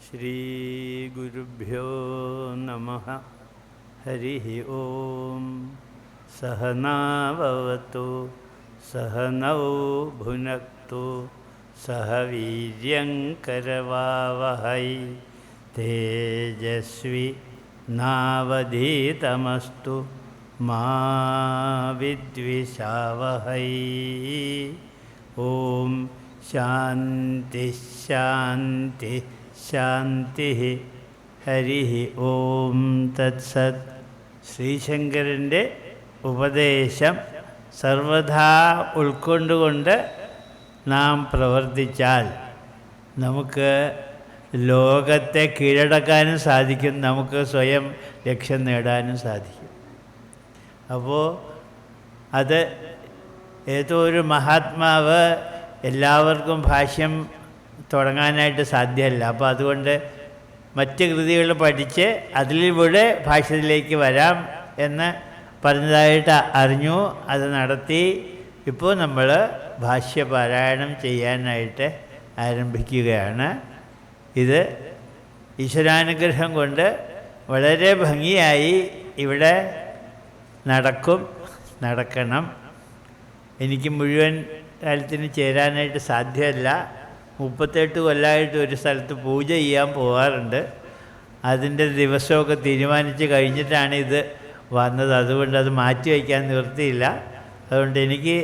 ശ്രീഗുരുഭ്യോ നമഃ. ഹരി ഓം. സഹനാവവതു സഹനൗ ഭുനക്തു സഹ വീര്യങ്കരവാവഹൈ തേജസ്വി നാവധീതമസ്തു മാ വിദ്വിഷാവഹൈ. ഓം ശാന്തി ശാന്തി ശാന്തി. ഹരി ഓം തത്സത്. ശ്രീശങ്കരൻ്റെ ഉപദേശം സർവഥാ ഉൾക്കൊണ്ടുകൊണ്ട് നാം പ്രവർത്തിച്ചാൽ നമുക്ക് ലോകത്തെ കീഴടക്കാനും സാധിക്കും, നമുക്ക് സ്വയം ലക്ഷ്യം നേടാനും സാധിക്കും. അപ്പോൾ അത് ഏതോ ഒരു മഹാത്മാവ് എല്ലാവർക്കും ഭാഷ്യം തുടങ്ങാനായിട്ട് സാധ്യമല്ല. അപ്പോൾ അതുകൊണ്ട് മറ്റ് കൃതികൾ പഠിച്ച് അതിലൂടെ ഭാഷ്യത്തിലേക്ക് വരാം എന്ന് പറഞ്ഞതായിട്ട് അറിഞ്ഞു. അത് നടത്തി. ഇപ്പോൾ നമ്മൾ ഭാഷ്യപാരായണം ചെയ്യാനായിട്ട് ആരംഭിക്കുകയാണ്. ഇത് ഈശ്വരാനുഗ്രഹം കൊണ്ട് വളരെ ഭംഗിയായി ഇവിടെ നടക്കണം. എനിക്ക് മുഴുവൻ കാലത്തിന് ചേരാനായിട്ട് സാധ്യമല്ല. 38 കൊല്ലമായിട്ട് ഒരു സ്ഥലത്ത് പൂജ ചെയ്യാൻ പോകാറുണ്ട്. അതിൻ്റെ ദിവസമൊക്കെ തീരുമാനിച്ച് കഴിഞ്ഞിട്ടാണ് ഇത് വന്നത്. അതുകൊണ്ട് അത് മാറ്റി വയ്ക്കാൻ നിവൃത്തിയില്ല. അതുകൊണ്ട് എനിക്ക്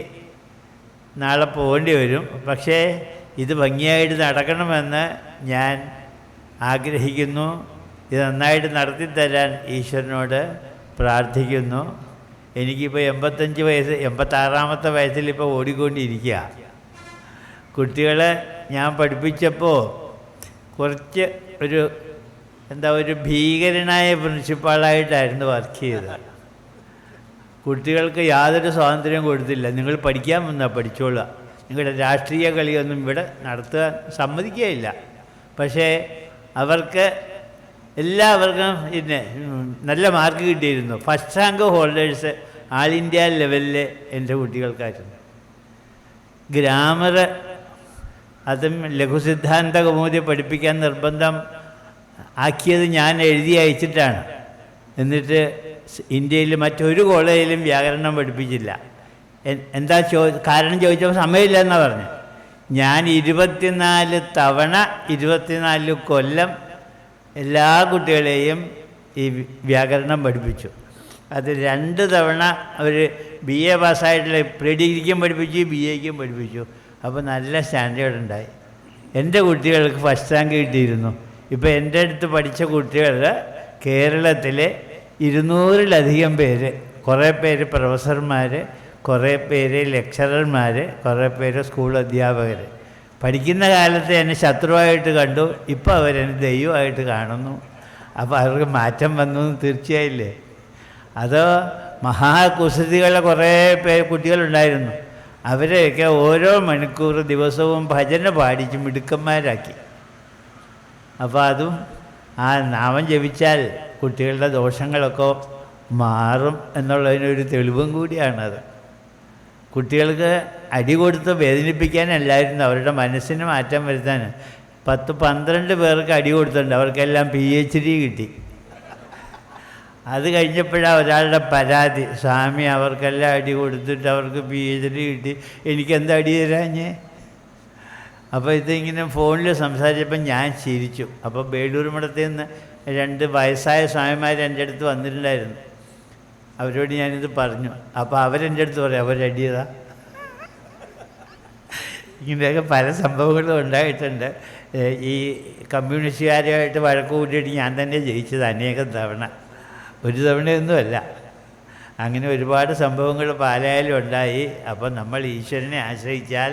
നാളെ പോകേണ്ടി വരും. പക്ഷേ ഇത് ഭംഗിയായിട്ട് നടക്കണമെന്ന് ഞാൻ ആഗ്രഹിക്കുന്നു. ഇത് നന്നായിട്ട് നടത്തിത്തരാൻ ഈശ്വരനോട് പ്രാർത്ഥിക്കുന്നു. എനിക്കിപ്പോൾ 85 വയസ്സ്, 86ാമത്തെ വയസ്സിലിപ്പോൾ ഓടിക്കൊണ്ടിരിക്കുക. കുട്ടികളെ ഞാൻ പഠിപ്പിച്ചപ്പോൾ കുറച്ച് ഒരു ഭീകരനായ പ്രിൻസിപ്പാളായിട്ടായിരുന്നു വർക്ക് ചെയ്തത്. കുട്ടികൾക്ക് യാതൊരു സ്വാതന്ത്ര്യം കൊടുത്തില്ല. നിങ്ങൾ പഠിക്കാൻ വന്നാൽ പഠിച്ചോളുക, നിങ്ങളുടെ രാഷ്ട്രീയ കളിയൊന്നും ഇവിടെ നടത്താൻ സമ്മതിക്കുകയില്ല. പക്ഷേ എല്ലാവർക്കും നല്ല മാർക്ക് കിട്ടിയിരുന്നു. ഫസ്റ്റ് റാങ്ക് ഹോൾഡേഴ്സ് ആൾ ഇന്ത്യ ലെവലിൽ എൻ്റെ കുട്ടികൾക്കായിരുന്നു. ഗ്രാമർ അതും ലഘുസിദ്ധാന്ത കൗമുദി പഠിപ്പിക്കാൻ നിർബന്ധം ആക്കിയത് ഞാൻ എഴുതി അയച്ചിട്ടാണ്. എന്നിട്ട് ഇന്ത്യയിൽ മറ്റൊരു കോളേജിലും വ്യാകരണം പഠിപ്പിച്ചില്ല. എന്താ കാരണം ചോദിച്ചപ്പോൾ സമയമില്ല എന്നാണ് പറഞ്ഞു. ഞാൻ 24 കൊല്ലം എല്ലാ കുട്ടികളെയും ഈ വ്യാകരണം പഠിപ്പിച്ചു. അത് 2 തവണ അവർ BA പാസ്സായിട്ടുള്ള പ്രീ ഡിഗ്രിക്കും പഠിപ്പിച്ചു, BAക്കും പഠിപ്പിച്ചു. അപ്പോൾ നല്ല സ്റ്റാൻഡേർഡ് ഉണ്ടായി. എൻ്റെ കുട്ടികൾക്ക് ഫസ്റ്റ് റാങ്ക് കിട്ടിയിരുന്നു. ഇപ്പോൾ എൻ്റെ അടുത്ത് പഠിച്ച കുട്ടികൾ കേരളത്തിലെ 200-ലധികം പേര്, കുറേ പേര് പ്രൊഫസർമാർ, കുറേ പേര് ലെക്ചറർമാർ, കുറേ പേര് സ്കൂൾ അധ്യാപകർ. പഠിക്കുന്ന കാലത്ത് എന്നെ ശത്രുവായിട്ട് കണ്ടു, ഇപ്പോൾ അവരെന്നെ ദൈവമായിട്ട് കാണുന്നു. അപ്പോൾ അവർക്ക് മാറ്റം വന്നു തീർച്ചയായില്ലേ. അതോ മഹാകുസൃതികളുടെ കുറേ കുട്ടികളുണ്ടായിരുന്നു. അവരെയൊക്കെ ഓരോ മണിക്കൂർ ദിവസവും ഭജന പാടിച്ച് മിടുക്കന്മാരാക്കി. അപ്പോൾ അതും ആ നാമം ജപിച്ചാൽ കുട്ടികളുടെ ദോഷങ്ങളൊക്കെ മാറും എന്നുള്ളതിനൊരു തെളിവും കൂടിയാണത്. കുട്ടികൾക്ക് അടി കൊടുത്ത് വേദനിപ്പിക്കാനല്ലായിരുന്നു, അവരുടെ മനസ്സിന് മാറ്റം വരുത്താൻ. 10-12 പേർക്ക് അടി കൊടുത്തിട്ടുണ്ട്. അവർക്കെല്ലാം PhD കിട്ടി. അത് കഴിഞ്ഞപ്പോഴാണ് ഒരാളുടെ പരാതി, സ്വാമി അവർക്കെല്ലാം അടി കൊടുത്തിട്ട് അവർക്ക് PhD കിട്ടി, എനിക്കെന്താ അടി തരാഞ്ഞേ? അപ്പോൾ ഇതിങ്ങനെ ഫോണിൽ സംസാരിച്ചപ്പോൾ ഞാൻ ചിരിച്ചു. അപ്പോൾ ബേഡൂർ മഠത്തിൽ നിന്ന് 2 വയസ്സായ സ്വാമിമാർ എൻ്റെ അടുത്ത് വന്നിട്ടുണ്ടായിരുന്നു. അവരോട് ഞാനിത് പറഞ്ഞു. അപ്പോൾ അവരെൻ്റെ അടുത്ത് പറയും അവരടിയതാ. ഇങ്ങനെയൊക്കെ പല സംഭവങ്ങളും ഉണ്ടായിട്ടുണ്ട്. ഈ കമ്മ്യൂണിസ്റ്റുകാരുമായിട്ട് വഴക്ക് കൂട്ടിയിട്ട് ഞാൻ തന്നെ ജയിച്ചത് അനേകം തവണ, ഒരു തവണയൊന്നുമല്ല. അങ്ങനെ ഒരുപാട് സംഭവങ്ങൾ പാലായാലും ഉണ്ടായി. അപ്പോൾ നമ്മൾ ഈശ്വരനെ ആശ്രയിച്ചാൽ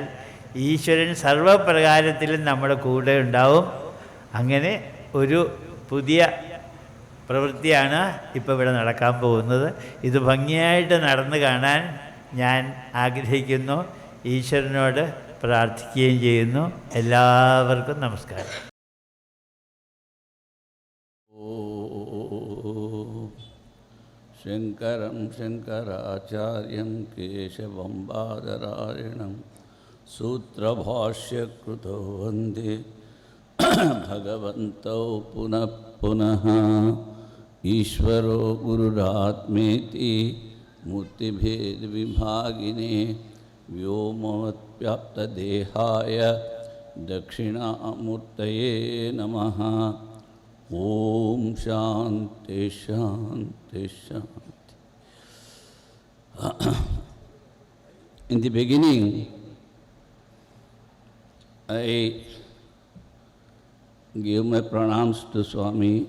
ഈശ്വരൻ സർവ്വപ്രകാരത്തിലും നമ്മുടെ കൂടെ ഉണ്ടാവും. അങ്ങനെ ഒരു പുതിയ പ്രവൃത്തിയാണ് ഇപ്പോൾ ഇവിടെ നടക്കാൻ പോകുന്നത്. ഇത് ഭംഗിയായിട്ട് നടന്നു കാണാൻ ഞാൻ ആഗ്രഹിക്കുന്നു. ഈശ്വരനോട് പ്രാർത്ഥിക്കുകയും ചെയ്യുന്നു. എല്ലാവർക്കും നമസ്കാരം. ശങ്കരം ശങ്കരാചാര്യം കേശവം ബാദരായണം സൂത്രഭാഷ്യകൃതോ വന്ദേ भगवन्तौ पुनः पुनः ईश्वरो गुरुरात्मेति मूर्तिभेदविभागिने व्योमवद्व्याप्तदेहाय दक्षिणामूर्तये नमः। ओम शांति शांति शांति। In the beginning, I give my pranams to Swami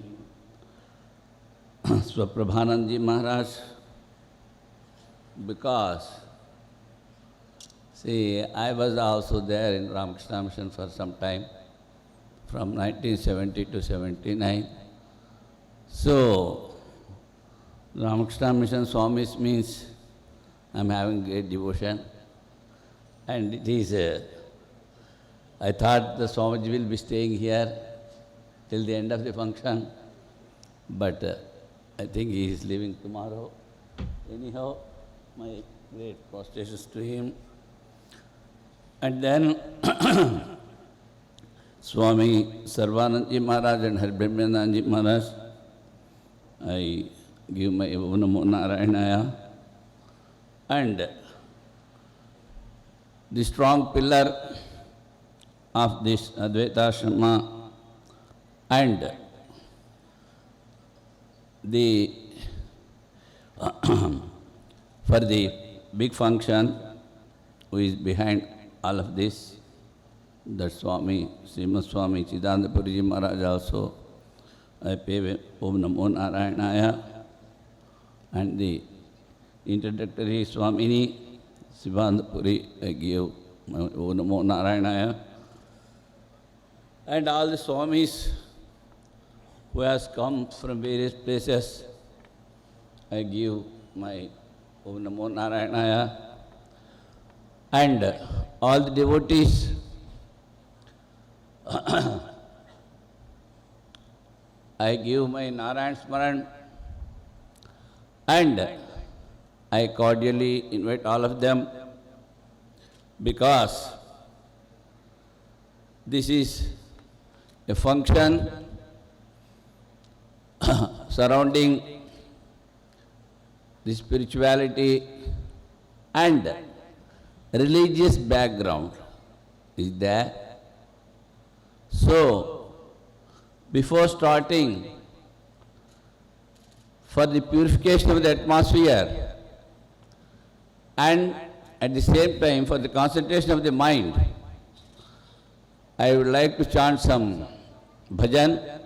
Swaprabhananji Maharaj, because, see, I was also there in Ramakrishna Mission for some time, from 1970 to 79. So, Ramakrishna Mission Swamis means I am having great devotion, and it is, I thought the Swamiji will be staying here till the end of the function, but I think he is leaving tomorrow. Anyhow, my great prostrations to him. And then Swami Sarvanandji Maharaj and Harbrahmananji Maharaj, I give my Om Namo Narayanaya. And the strong pillar of this Advaita Ashrama and the for the big function who is behind all of this, that Swami, Srimad Swami Chidananda Puriji Maharaj also, I pay Om Namo Narayanaya, and the introductory Swamini Sivananda Puri, I give Om Namo Narayanaya, and all the Swamis who has come from various places, I give my Om Namo Narayanaya, and all the devotees I give my Narayan Smaran, and I cordially invite all of them, because this is a function surrounding the spirituality and religious background is there. So, before starting, for the purification of the atmosphere and at the same time for the concentration of the mind, I would like to chant some bhajan.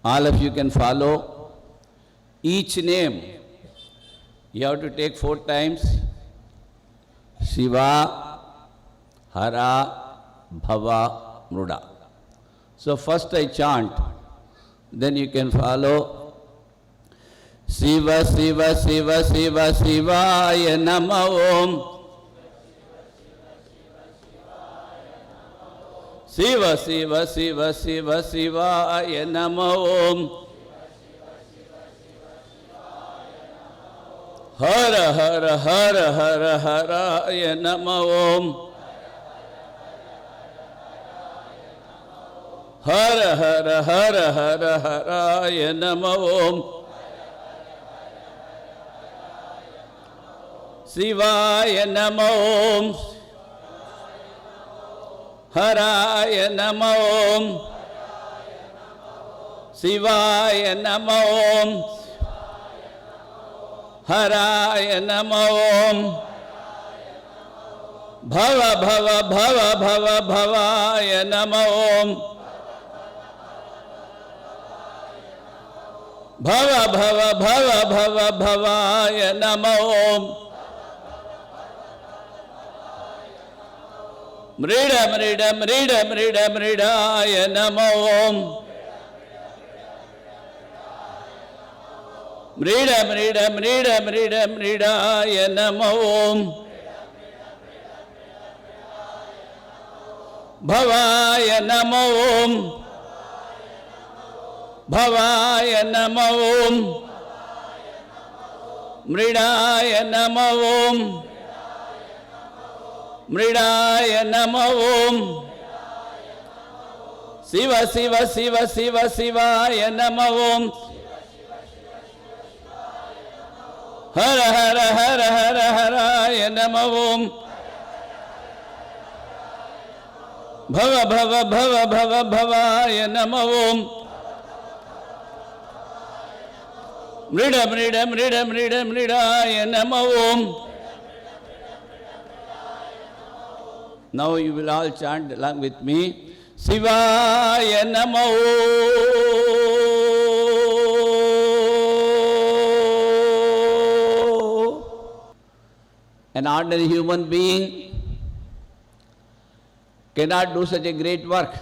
All of you can follow. Each name you have to take 4 times. Shiva, Hara, Bhava, Mruda. So first I chant, then you can follow. Shiva, Shiva, Shiva, Shiva, Shivaya Nama Om. Shiva, Shiva, Shiva, Shiva, Shivaya Nama Om. Hara, Hara, Hara, Hara, Haraya Nama Om. Hara, Hara, Hara, Hara, Haraya Nama Om. Shivaya Nama Om. Haraya Nama Om. Shivaya Nama Om. Haraya Nama Om. Bhava, Bhava, Bhava, Bhava, Bhavaya Nama Om. Bhava, Bhava, Bhava, Bhava, Bhavaya Nama Om. Mrida, Mrida, Mrida, Mrida, Mridaya Nama Om. Mrida, Mrida, Mrida, Mrida, Mridaya Nama Om. Bhavaya Nama Om. Bhavaya Nama Om. Mridaya Nama Om. Mridaya Nama Om. Siva Siva Siva Siva Sivaya Nama Om. Hara Hara Hara Hara Haraya Nama Om. Bhava Bhava Bhava Bhava Bhavaya Nama Om. Mrida Mrida Mrida Mrida Mridaya Nama Om. Now you will all chant along with me. Sivaya Namo. An ordinary human being cannot do such a great work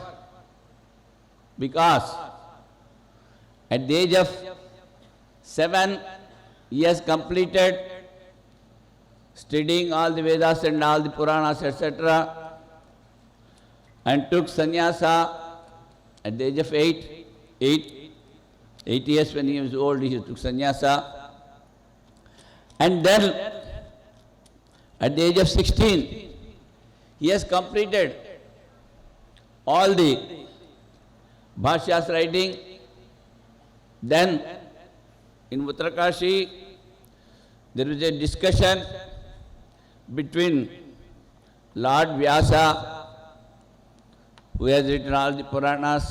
because at the age of 7 he has completed studying all the Vedas and all the Puranas, etc. and took sannyasa at the age of 8 years when he was old, he took sannyasa. And then at the age of 16, he has completed all the bhashyas writing. Then in Uttarakashi, there was a discussion between Lord Vyasa, who has written all the Puranas,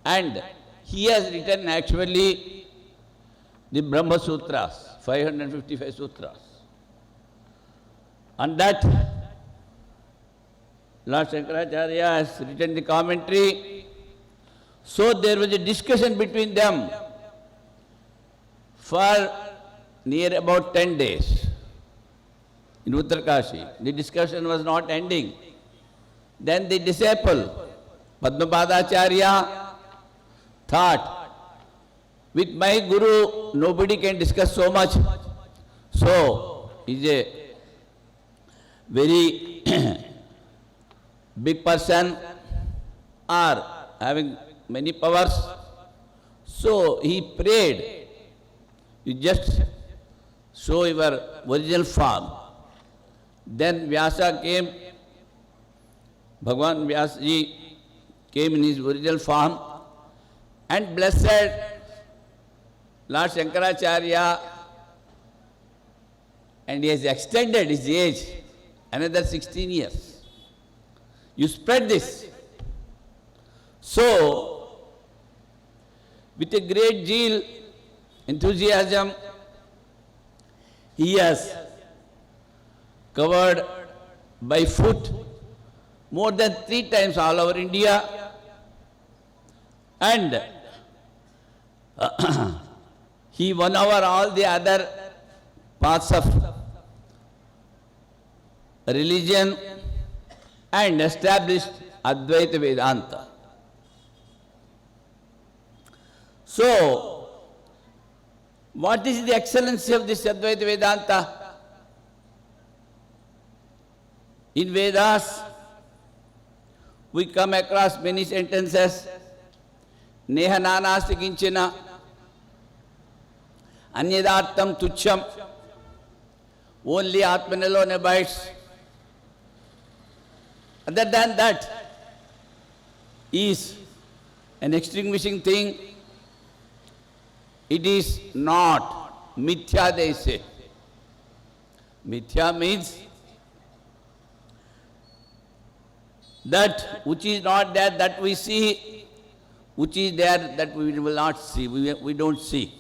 and he has written actually the Brahma Sutras, 555 Sutras. On that, Lord Shankaracharya has written the commentary. So there was a discussion between them for near about 10 days in Uttarakashi. The discussion was not ending. Then the disciple, Padmapadacharya, thought, with my Guru, nobody can discuss so much. So, he is a very big person or having many powers. So, he prayed, you just show your original form. Then Vyasa came. Bhagavan Vyasji came in his original form and blessed Lord Shankaracharya, and he has extended his age another 16 years. You spread this. So, with a great zeal, enthusiasm, he has covered by foot more than 3 times all over India, and he won over all the other paths of religion and established Advaita Vedanta. So, what is the excellency of this Advaita Vedanta? In Vedas, we come across many sentences. Neha nanasti kinchina, anyadartam tucham, only Atman alone abides. Other than that is an extinguishing thing. It is not. Mithya, they say. Mithya means that which is not there, that we see, which is there, that we will not see, we don't see.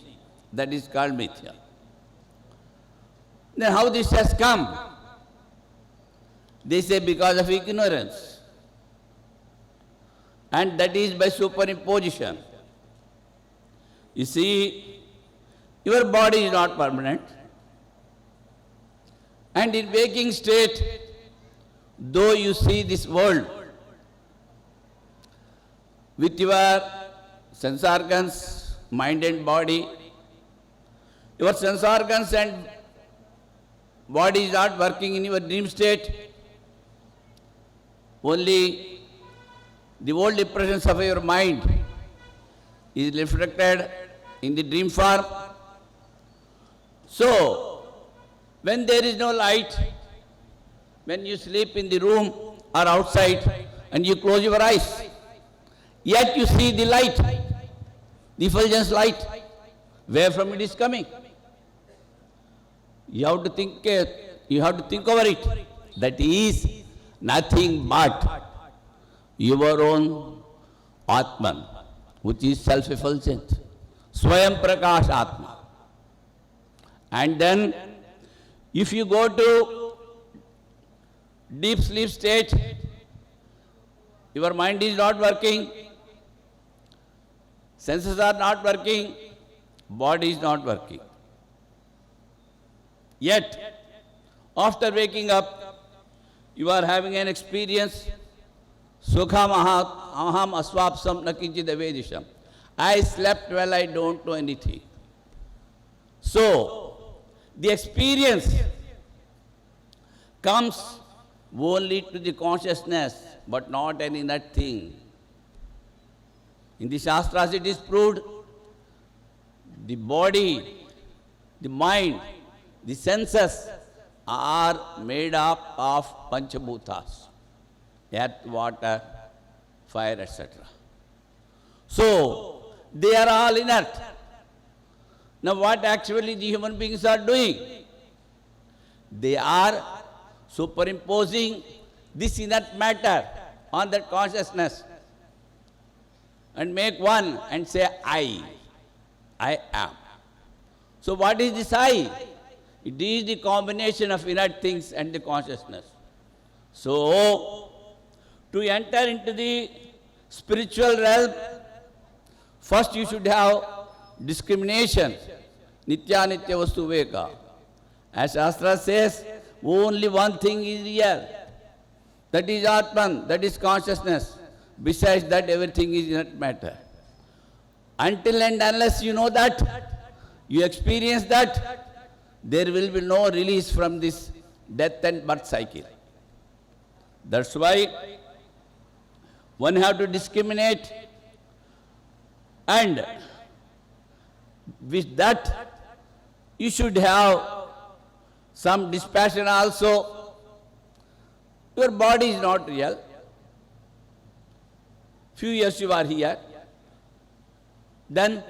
That is called mithya. Then how this has come? They say because of ignorance. And that is by superimposition. You see, your body is not permanent. And in waking state, though you see this world with your sense organs, mind and body, your sense organs and body is not working in your dream state. Only the old impressions of your mind is reflected in the dream form. So, when there is no light, when you sleep in the room or outside and you close your eyes, Yet you see the light, the effulgence light, where from it is coming. You have to think over it. That is nothing but your own Atman, which is self-effulgent. Swayam Prakash Atma. And then, if you go to deep sleep state, your mind is not working, senses are not working, body is not working. Yet, after waking up, you are having an experience. Sukham aham aswapsam nakinchid avedisham. I slept well, I don't know anything. So, the experience comes only to the consciousness, but not any inert thing. In the Shastras it is proved, the body, the mind, the senses are made up of Panchabhutas, earth, water, fire, etc. So, they are all inert. Now, what actually the human beings are doing? They are superimposing this inert matter on that consciousness and make one and say, I am. So, what is this I? It is the combination of inert things and the consciousness. So, to enter into the spiritual realm, first you should have discrimination, nitya nitya vastu veka. As Shastra says, only one thing is real. That is Atman, that is consciousness. Besides that, everything is inert matter. Until and unless you know that, you experience that, there will be no release from this death and birth cycle. That's why one have to discriminate, and with that you should have some dispassion also. Your body is not real. Few years you are here. Then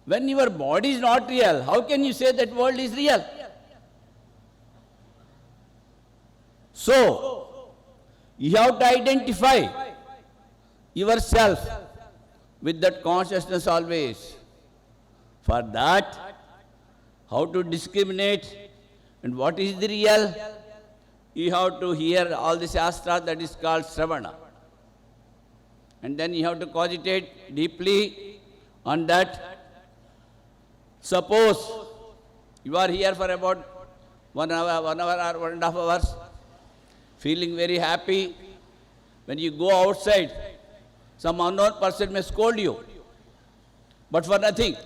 when your body is not real, how can you say that world is real? So, you have to identify yourself with that consciousness always. For that, how to discriminate and what is the real? You have to hear all the Shastra, that is called Sravana. And then you have to cogitate deeply on that. Suppose you are here for about 1 hour or 1.5 hours, feeling very happy. When you go outside, some unknown person may scold you, but for nothing.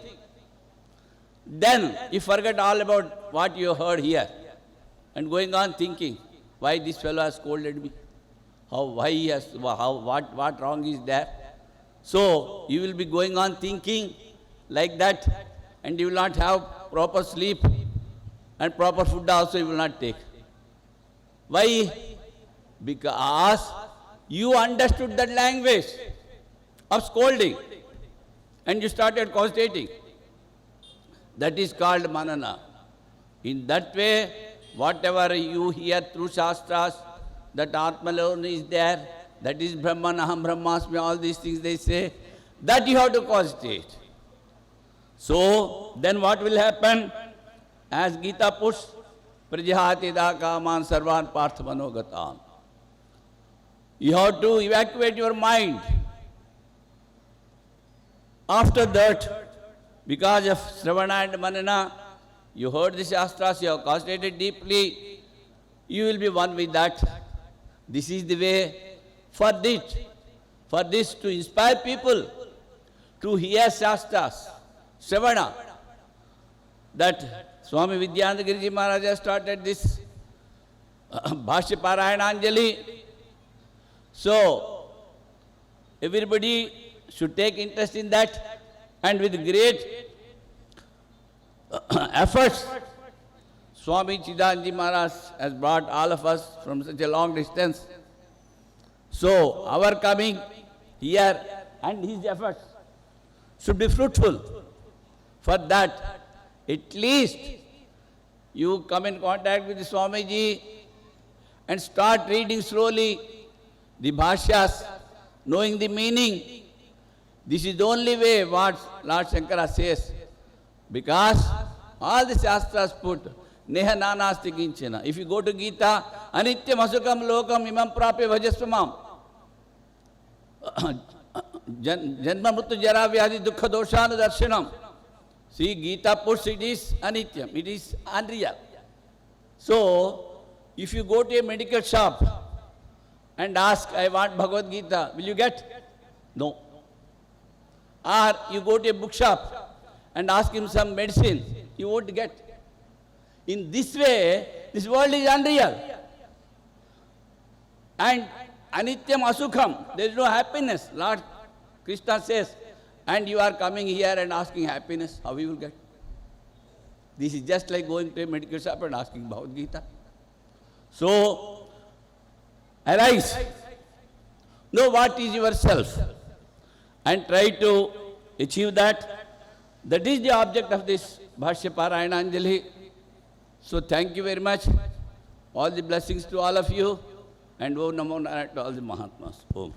Then you forget all about what you heard here and going on thinking, why this fellow has scolded me? What wrong is there? So you will be going on thinking like that, and you will not have proper sleep, and proper food also you will not take. Why? Because you understood that language of scolding and you started cogitating. That is called manana. In that way, whatever you hear through Shastras, that Atman alone is there, that is Brahman, Aham Brahmasmi, all these things they say, that you have to cogitate. So, then what will happen? As Gita puts, Prajahati da kaman sarvan partha manogatam. You have to evacuate your mind. After that, because of Sravana and Manana, you heard the Shastras, you have concentrated deeply, you will be one with that. This is the way for this to inspire people to hear Shastras, Sravana. That Swami Vidyananda Giriji Maharaj has started this Bhashya Parayananjali. So, everybody should take interest in that, and with great efforts, Swami Chidanji Maharaj has brought all of us from such a long distance. So, our coming here, and his efforts should be fruitful. For that, at least you come in contact with the Swamiji and start reading slowly the bhashyas, knowing the meaning. This is the only way what Lord Shankara says. Because all the Shastras put, Neha nanasti kinchana. If you go to Gita, Anityam asukam lokam imam prape bhajasvamam. Janma mrityu jara vyadi dukkha doshana darshanam. See, Gita puts it is anityam, it is unreal. So, if you go to a medical shop and ask, I want Bhagavad Gita, will you get? No. Or you go to a bookshop and ask him some medicine, you won't get. In this way, this world is unreal. And anityam asukham, there is no happiness. Lord Krishna says, and you are coming here and asking happiness, how you will get? This is just like going to a medical shop and asking Bhagavad Gita. So, arise, know what is yourself, and try to achieve that. That is the object of this Bhashya Parayana Anjali. So, thank you very much. All the blessings to all of you, and Om Namo Narayana to all the Mahatmas. Om.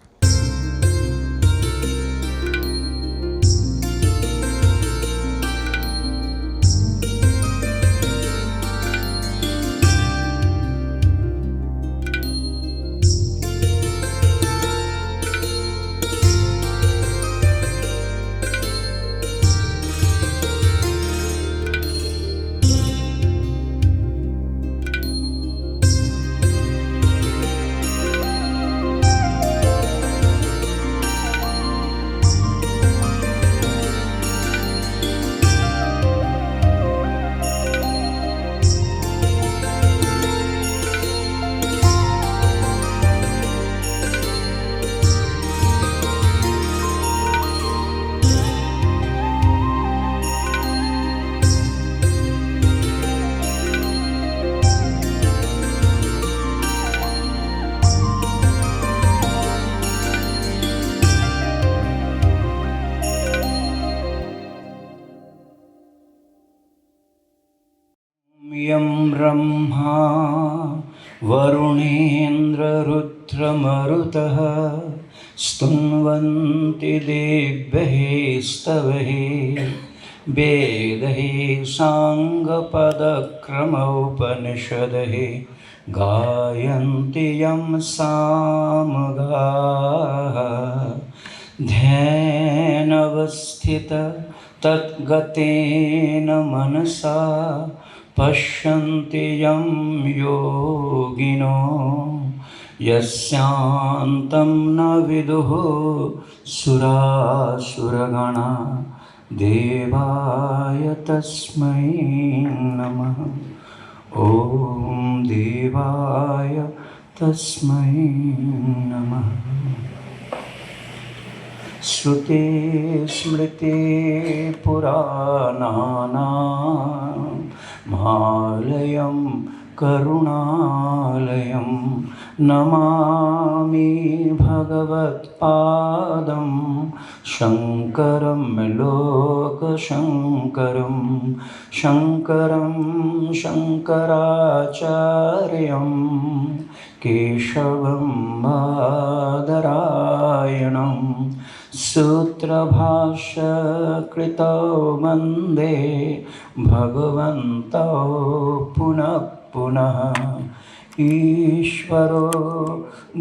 यं ब्रह्मा वरुणेन्द्ररुद्रमरुतः स्तुन्वन्ति दिव्यैः स्तवैः वेदैः साङ्गपदक्रमोपनिषदैः गायन्ति यं सामगाः ध्यानवस्थित तद्गतेन मनसा पश्यन्ति यं योगिनो यस्यान्तं न विदुः सुरासुरगणा देवाय तस्मै नमः। ॐ देवाय तस्मै नमः। श्रुते स्मृते पुराणानामालयं करुणालयं नमामि भगवत्पादं शङ्करं लोकशङ्करं शङ्करं शङ्कराचार्यं केशवं बादरायणं सूत्रभाष्यकृतौ वन्दे भगवन्तौ पुनः पुनः। ईश्वरो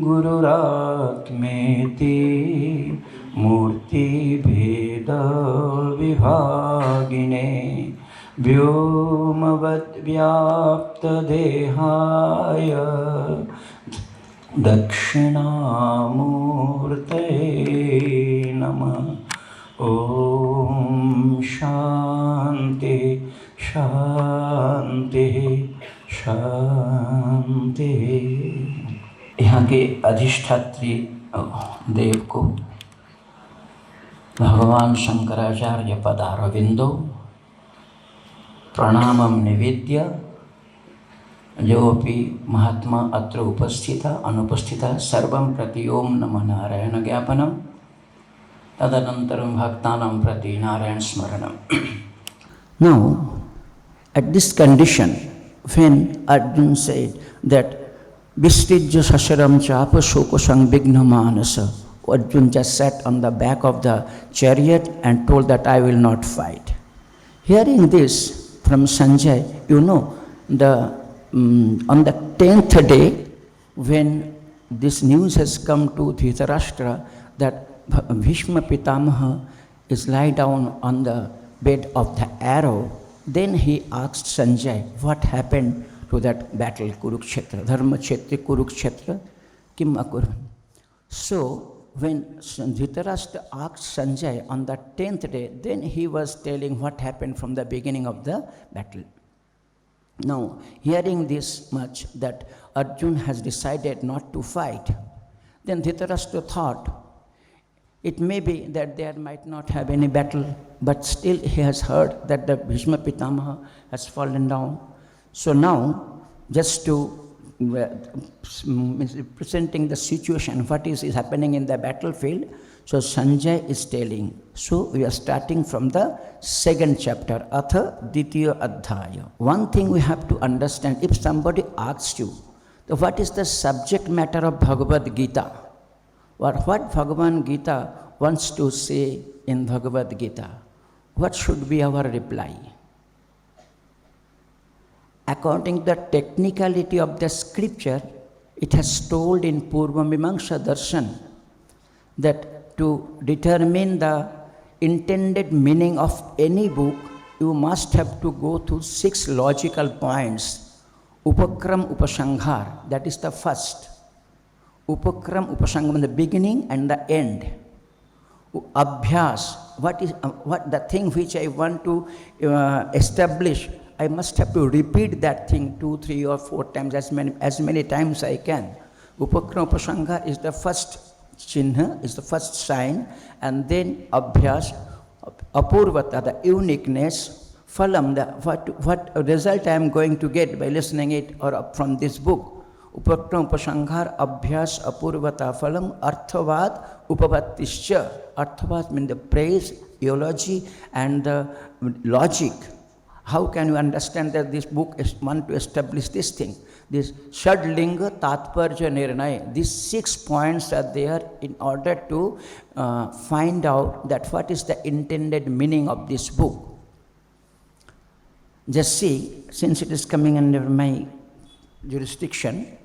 गुरुरात्मेति मूर्तिभेदविभागिने व्योमवद्व्याप्तदेहाय दक्षिणामूर्तये नमः। ओम शांति शांति शांति। यहाँ के अधिष्ठात्री देव को भगवान शंकराचार्य पदारविंदो प्रणामं निवेद्य योऽपि महात्मा अत्र उपस्थिता अनुपस्थिता सर्वं प्रति ओम नमो Narayan ज्ञापनम्। Tadanantaram bhaktanam prati Narayana smaranam. Now, at this condition, when Arjuna said that Vistijya sasaram chapa shoko sangbigna manasa, Arjuna just sat on the back of the chariot and told that I will not fight. Hearing this from Sanjay, you know, on the 10th day, when this news has come to Dhritarashtra that Bhishma Pitamaha is lie down on the bed of the arrow, then he asked Sanjay what happened to that battle Kurukshetra, Dharmakshetra Kurukshetra, Kim Akur. So when Dhritarashtra asked Sanjay on the 10th day, then he was telling what happened from the beginning of the battle. Now, hearing this much, that Arjuna has decided not to fight, then Dhritarashtra thought, it may be that there might not have any battle, but still he has heard that the Bhishma Pitamaha has fallen down. So now, just to presenting the situation, what is happening in the battlefield, so Sanjay is telling. So we are starting from the second chapter, Atha Ditiya Adhyaya. One thing we have to understand, if somebody asks you, what is the subject matter of Bhagavad Gita, or what Bhagavan Gita wants to say in Bhagavad Gita, what should be our reply? According to the technicality of the scripture, it has told in Purva Mimamsa Darshan that to determine the intended meaning of any book, you must have to go to 6 logical points. Upakram Upasanghar, that is the first. Upakram Upasanghar, the beginning and the end. Abhyas, what the thing which I want to establish, I must have to repeat that thing 2, 3 or 4 times, as many times I can. Upakram Upasanghar is the first chinha, is the first sign, and then abhyas, apurvata, the uniqueness, phalam, what result I am going to get by listening it or from this book. Upakram Upasanghar, abhyas, apurvata, phalam, arthavad, upavattischa. Arthavad means the praise, eulogy, and the logic. How can you understand that this book is want to establish this thing? This Shadlinga Tatparja Nirnay, these 6 points are there in order to find out that what is the intended meaning of this book. Just see, since it is coming under my jurisdiction,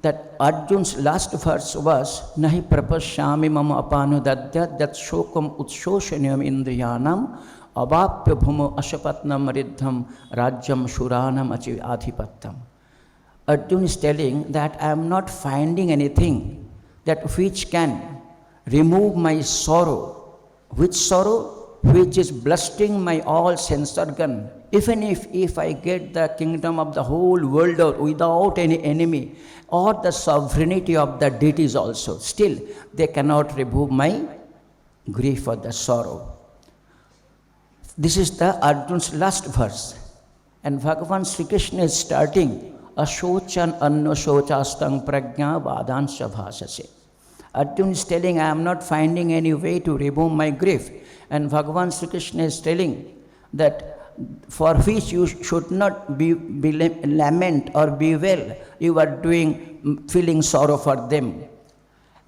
that Arjuna's last verse was Nahi prapashyami mama apanu dadya dat shokam utshoshaniyam indriyanam avapya bhumo ashapatnam riddham rajyam shuranam adhipattam. Arjuna is telling that I am not finding anything that which can remove my sorrow. Which sorrow? Which is blasting my all sense organ. Even if I get the kingdom of the whole world without any enemy, or the sovereignty of the deities also, still they cannot remove my grief or the sorrow. This is the Arjuna's last verse. And Bhagavan Sri Krishna is starting Ashochan anno shochastang prajna vadansha bhasase. Arjuna is telling, I am not finding any way to remove my grief. And Bhagavan Sri Krishna is telling that for which you should not be lament or bewail, you are feeling sorrow for them.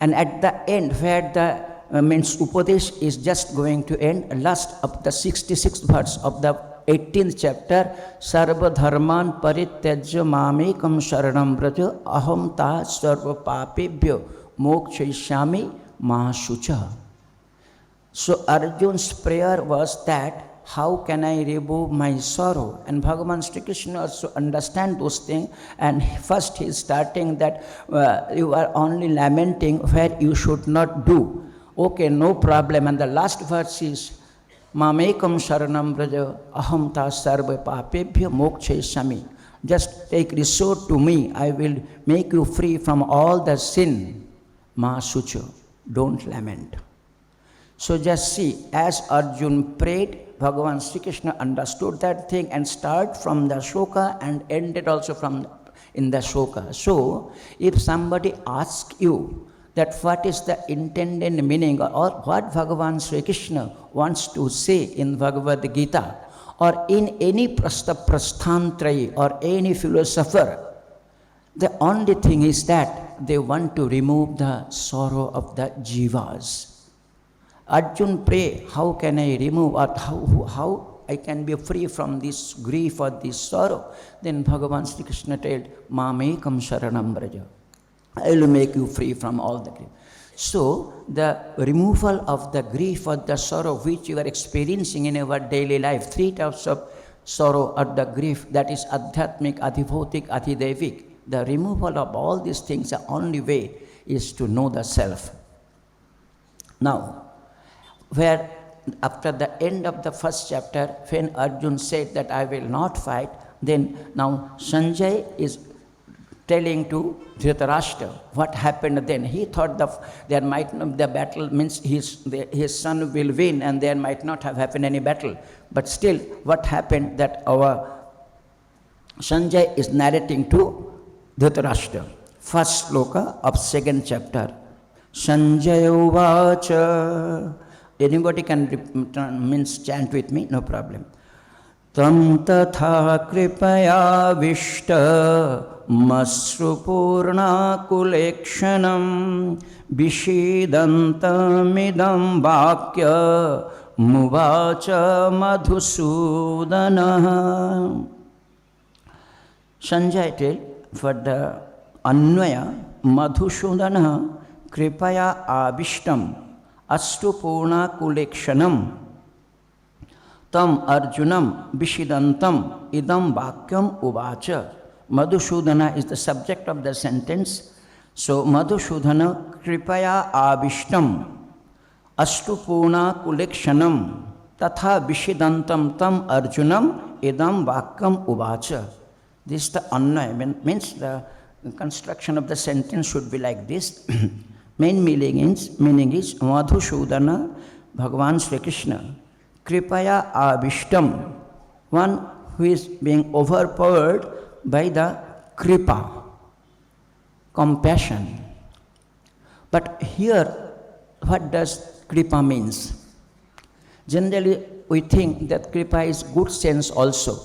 And at the end, where the means Upadesh is just going to end, last of the 66th verse of the 18th chapter, Sarva Dharman Parityajya Mamekam Sharanam Braja Aham Ta Sarva Papebhyo Mokshayishyami Mahashucha. So Arjuna's prayer was that, how can I remove my sorrow? And Bhagavan Sri Krishna also understand those things, and first he is starting that you are only lamenting where you should not do. Okay, no problem. And the last verse is Mamekam Sharanam Braja Aham Ta Sarva Papebhyo Mokshayishyami. Just take resort to me, I will make you free from all the sin. Mahasucha, don't lament. So just see, as Arjuna prayed, Bhagavan Sri Krishna understood that thing and started from the Shoka and ended also in the Shoka. So, if somebody asks you that what is the intended meaning or what Bhagavan Sri Krishna wants to say in Bhagavad Gita or in any prasthantrayi or any philosopher. The only thing is that they want to remove the sorrow of the jivas. Arjun pray, how can I remove or how I can be free from this grief or this sorrow? Then Bhagavan Sri Krishna told, Mamekam Sharanam Braja. I will make you free from all the grief. So, the removal of the grief or the sorrow which you are experiencing in our daily life, three types of sorrow or the grief, that is Adhyatmik, Adhibhotik, Adhidevik. The removal of all these things, the only way is to know the self. Now, where after the end of the first chapter, when Arjun said that I will not fight, then now Sanjay is telling to Dhritarashtra what happened then. He thought there might not, the battle means his son will win and there might not have happened any battle. But still, what happened that our Sanjay is narrating to Dhritarashtra. First sloka of second chapter. Sanjay uvacha. Anybody can means chant with me, no problem. Tam tatha kripaya vishta masrupurna kulekshanam vishidantamidam vakya muvacha madhusudana. Sanjay tell for the Anvaya Madhusudana kripaya avishtam Astupurna kulekshanam tam arjunam vishidantam idam vakyam uvacha. Madhusudana is the subject of the sentence. So Madhusudana kripaya avishtam astupurna kulekshanam tatha vishidantam tam arjunam idam vakyam uvacha. This is the annaya, means the construction of the sentence should be like this. Main meaning is Madhusudana, Bhagavan Sri Krishna, kripaya avishtam, one who is being overpowered by the kripa, compassion. But here, what does kripa means? Generally, we think that kripa is good sense also.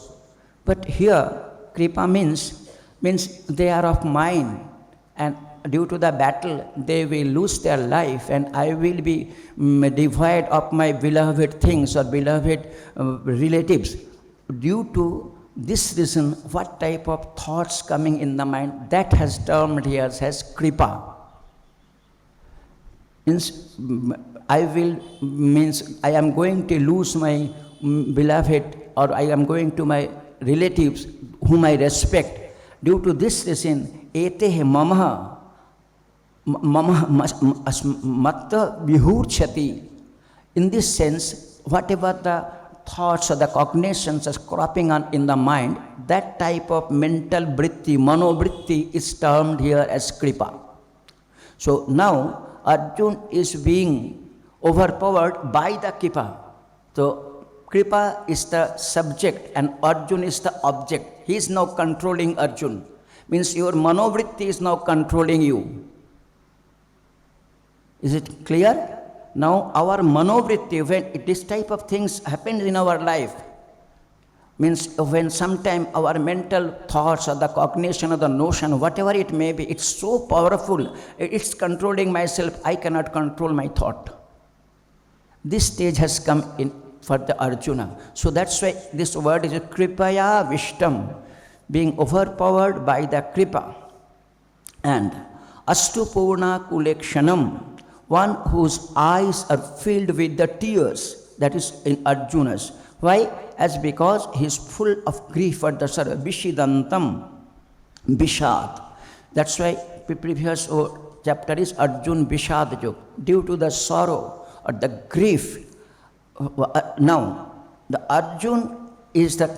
But here, kripa means they are of mine, and due to the battle, they will lose their life, and I will be devoid of my beloved things or beloved relatives. Due to this reason, what type of thoughts coming in the mind, that has termed here as kripa. I am going to lose my beloved, or I am going to my relatives whom I respect. Due to this reason, etehe mamaha matta vihurchati. In this sense, whatever the thoughts or the cognitions are cropping on in the mind, that type of mental vritti, manovritti is termed here as kripa. So now Arjun is being overpowered by the kripa. So kripa is the subject and Arjun is the object. He is now controlling Arjun. Means your manovritti is now controlling you. Is it clear? Now our manovritti, when this type of things happen in our life, means when sometime our mental thoughts or the cognition or the notion, whatever it may be, it's so powerful, it's controlling myself, I cannot control my thought. This stage has come in for the Arjuna. So that's why this word is kripaya vishtam, being overpowered by the kripa. And astupurna kulekshanam, one whose eyes are filled with the tears, that is in Arjuna's. Why? As because he is full of grief for the sorrow. Vishidantam, Bishad. That's why the previous chapter is Arjun Bishad Yog. Due to the sorrow or the grief. Now, the Arjun is the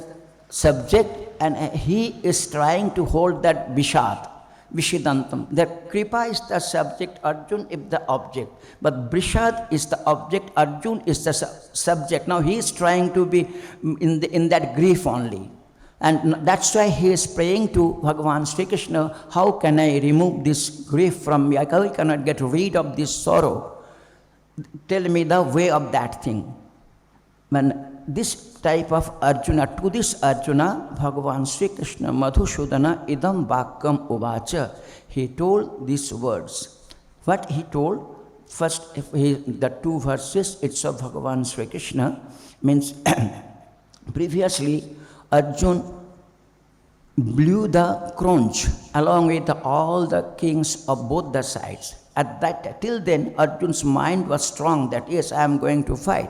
subject and he is trying to hold that Bishad. Vishidantam. That kripa is the subject, Arjun is the object. But Brishad is the object, Arjun is the subject. Now he is trying to be in that grief only. And that's why he is praying to Bhagavan Sri Krishna, how can I remove this grief from me? How I cannot get rid of this sorrow? Tell me the way of that thing. When this type of Arjuna, to this Arjuna, Bhagavan Sri Krishna Madhusudana idam vakkam uvacha. He told these words. What he told? First, the two verses, it's of Bhagavan Sri Krishna, means previously Arjun blew the conch along with all the kings of both the sides. At that, till then, Arjun's mind was strong that yes, I am going to fight.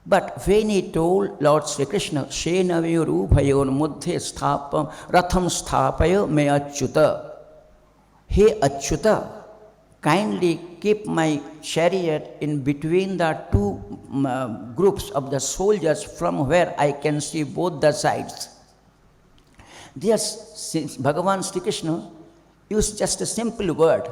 But when he told Lord Sri Krishna, Shenavayo Rubhayon Muddhe Sthapam Ratham Sthapaya Me Achyuta. Hey Achyuta, kindly keep my chariot in between the two groups of the soldiers from where I can see both the sides. Yes, since Bhagavan Sri Krishna used just a simple word,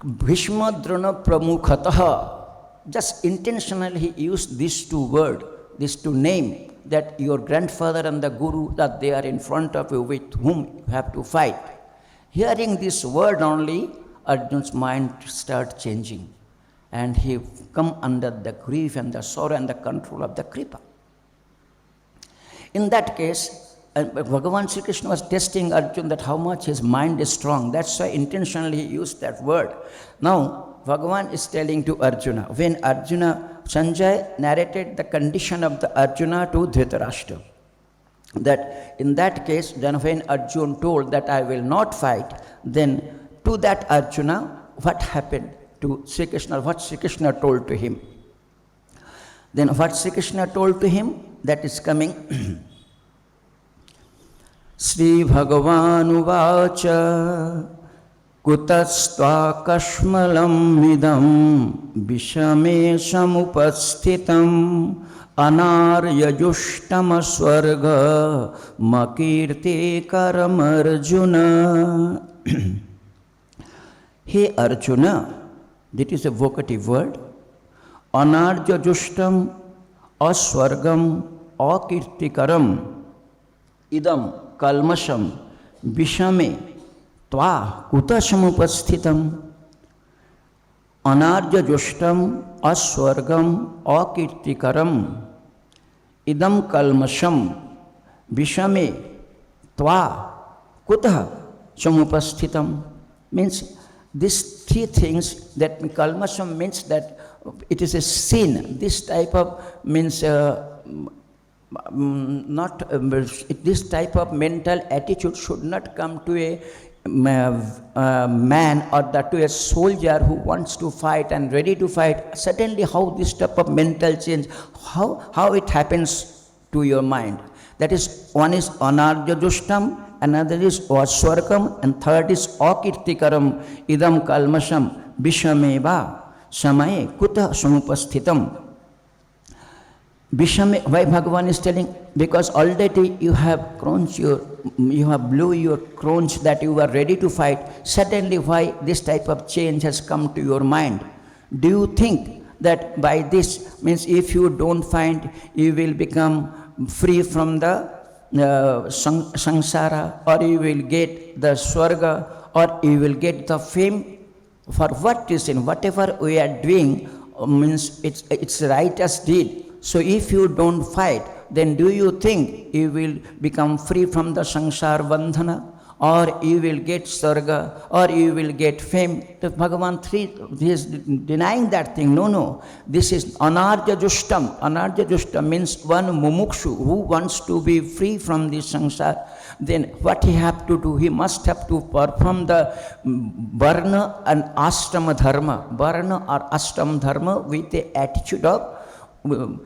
Bhishma Drona Pramukhataha, just intentionally he used these two words, these two names, that your grandfather and the Guru, that they are in front of you with whom you have to fight. Hearing this word only, Arjun's mind started changing, and he come under the grief and the sorrow and the control of the Kripa. In that case, Bhagavan Sri Krishna was testing Arjun that how much his mind is strong. That's why intentionally he used that word. Now, Bhagavan is telling to Arjuna, when Arjuna, Sanjay narrated the condition of the Arjuna to Dhritarashtra, that in that case, then when Arjuna told that I will not fight, then to that Arjuna, what happened to Sri Krishna, what Sri Krishna told to him? Then what Sri Krishna told to him, that is coming. Sri Bhagavan Uvacha Kutastva Kashmalam Vidam Vishame Samupasthitam Anarya Jushtama Swarga Makirti Karam Arjuna. Hey Arjuna, that is a vocative word. Anarya Jushtam Aswargam Akirtikaram Idam Kalmasham Vishame Tva Kutasamupasthitam Anarja Jushtam Aswargam Akirtikaram Idam Kalmasham Vishame Tva Kutah Samupasthitam. Means these three things, that Kalmasham means that it is a sin. This type of means this type of mental attitude should not come to a man or to a soldier who wants to fight and ready to fight. Certainly how this type of mental change, how it happens to your mind. That is, one is Anarja Dushtam, another is Aswarkam, and third is Akirtikaram, Idam Kalmasham, Vishameva, Samaye, Kuta Samupasthitam. Vishame, why Bhagavan is telling? Because already you have blew your crunch that you are ready to fight. Suddenly why this type of change has come to your mind? Do you think that by this means if you don't fight, you will become free from the samsara, or you will get the swarga, or you will get the fame? For what reason? Whatever we are doing means it's righteous deed. So if you don't fight, then do you think you will become free from the samsara bandhana, or you will get sarga, or you will get fame? The Bhagavan 3, he is denying that thing. No. This is anarja justam. Anarja justam means one mumukshu who wants to be free from this samsara. Then what he have to do? He must have to perform the varna and ashtama dharma. Varna or ashtama dharma with the attitude of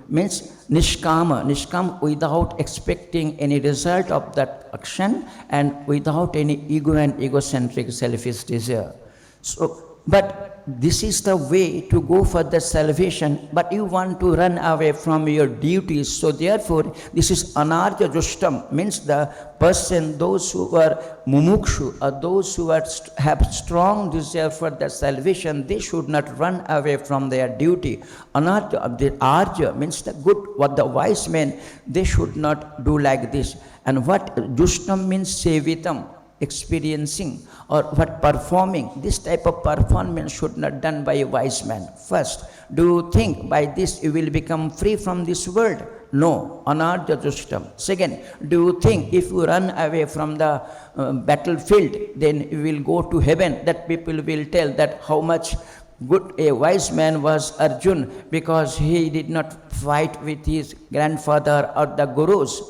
means nishkama without expecting any result of that action and without any ego and egocentric selfish desire. So, but this is the way to go for the salvation, but you want to run away from your duties. So therefore, this is anarja justam, means the person, those who are mumukshu, or those who are have strong desire for the salvation, they should not run away from their duty. Anarja, the arja means the good, what the wise men, they should not do like this. And what justam means sevitam, experiencing, or what performing. This type of performance should not done by a wise man. First, do you think by this you will become free from this world? No, anarja justam. Second, do you think if you run away from the battlefield, then you will go to heaven? That people will tell that how much good a wise man was Arjun, because he did not fight with his grandfather or the gurus.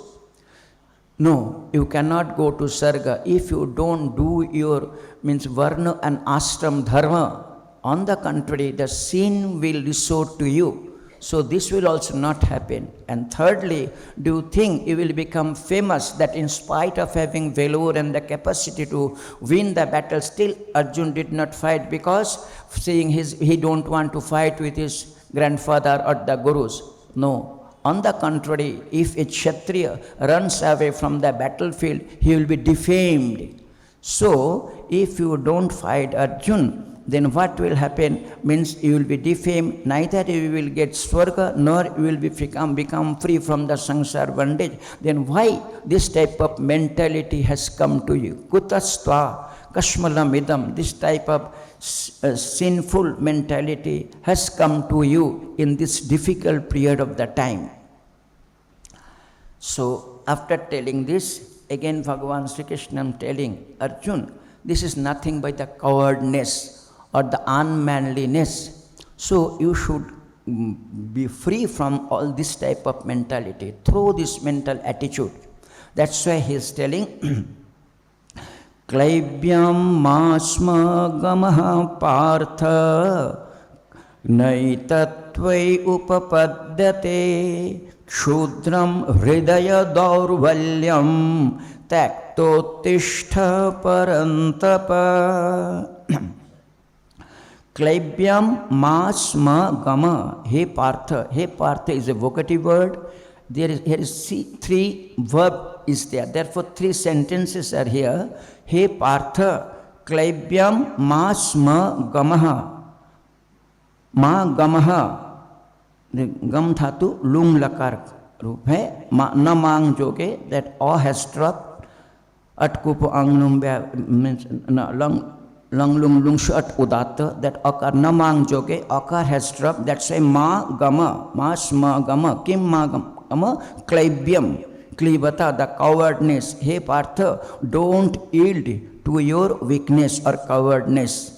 No, you cannot go to Sarga if you don't do your, means Varna and Ashram Dharma. On the contrary, the sin will resort to you. So this will also not happen. And thirdly, do you think you will become famous, that in spite of having valor and the capacity to win the battle, still Arjun did not fight because saying he don't want to fight with his grandfather or the gurus? No. On the contrary, if a Kshatriya runs away from the battlefield, he will be defamed. So, if you don't fight Arjun, then what will happen? Means you will be defamed, neither you will get Swarga, nor you will become free from the samsara bondage. Then why this type of mentality has come to you? Kutastva kashmalam idam, this type of sinful mentality has come to you in this difficult period of the time. So, after telling this, again Bhagavan Sri Krishna telling Arjun, this is nothing but the cowardness or the unmanliness. So, you should be free from all this type of mentality, through this mental attitude. That's why he is telling, Klaibyam masma gamaha partha naitattvai upapadyate kshudram hridaya daurvalyam taktottishtha parantapa. Klaibyam masma gama, he Partha is a vocative word. Here is three verb is there. Therefore, three sentences are here. He Partha, Klaibyam masma gamaha. Ma gamaha. The gam dhatu lung lakar रूप है. Na mang joge, that a has dropped. At kupo angnum means lang lung lung shat udatta, that akar namang joge, akar has dropped. That's why ma gama, mas ma gama, kim ma gama, klaibyam, klivata, the cowardness. Hey Partha, don't yield to your weakness or cowardness.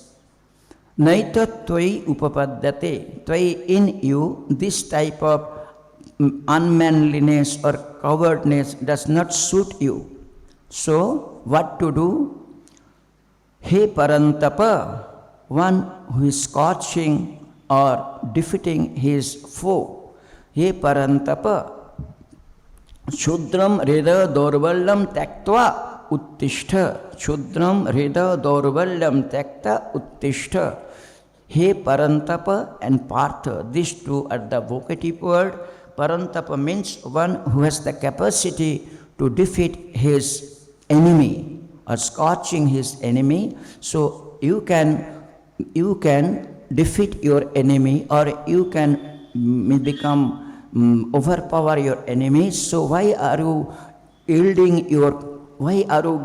Naita tvai upapadyate, tvai in you, this type of unmanliness or cowardness does not suit you. So, what to do? He Parantapa, one who is scorching or defeating his foe. He Parantapa, Shudram Reda Dorvallam Taktva Uttishta. Shudram Reda Dorvallam Takta Uttishta. He Parantapa and Partha, these two are the vocative word. Parantapa means one who has the capacity to defeat his enemy or scorching his enemy. So you can defeat your enemy, or you can overpower your enemy. So why are you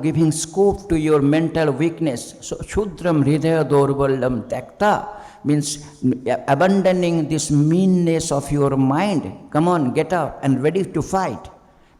giving scope to your mental weakness? So Shudram Hridaya Dorvallam Takta means abandoning this meanness of your mind. Come on, get up and ready to fight,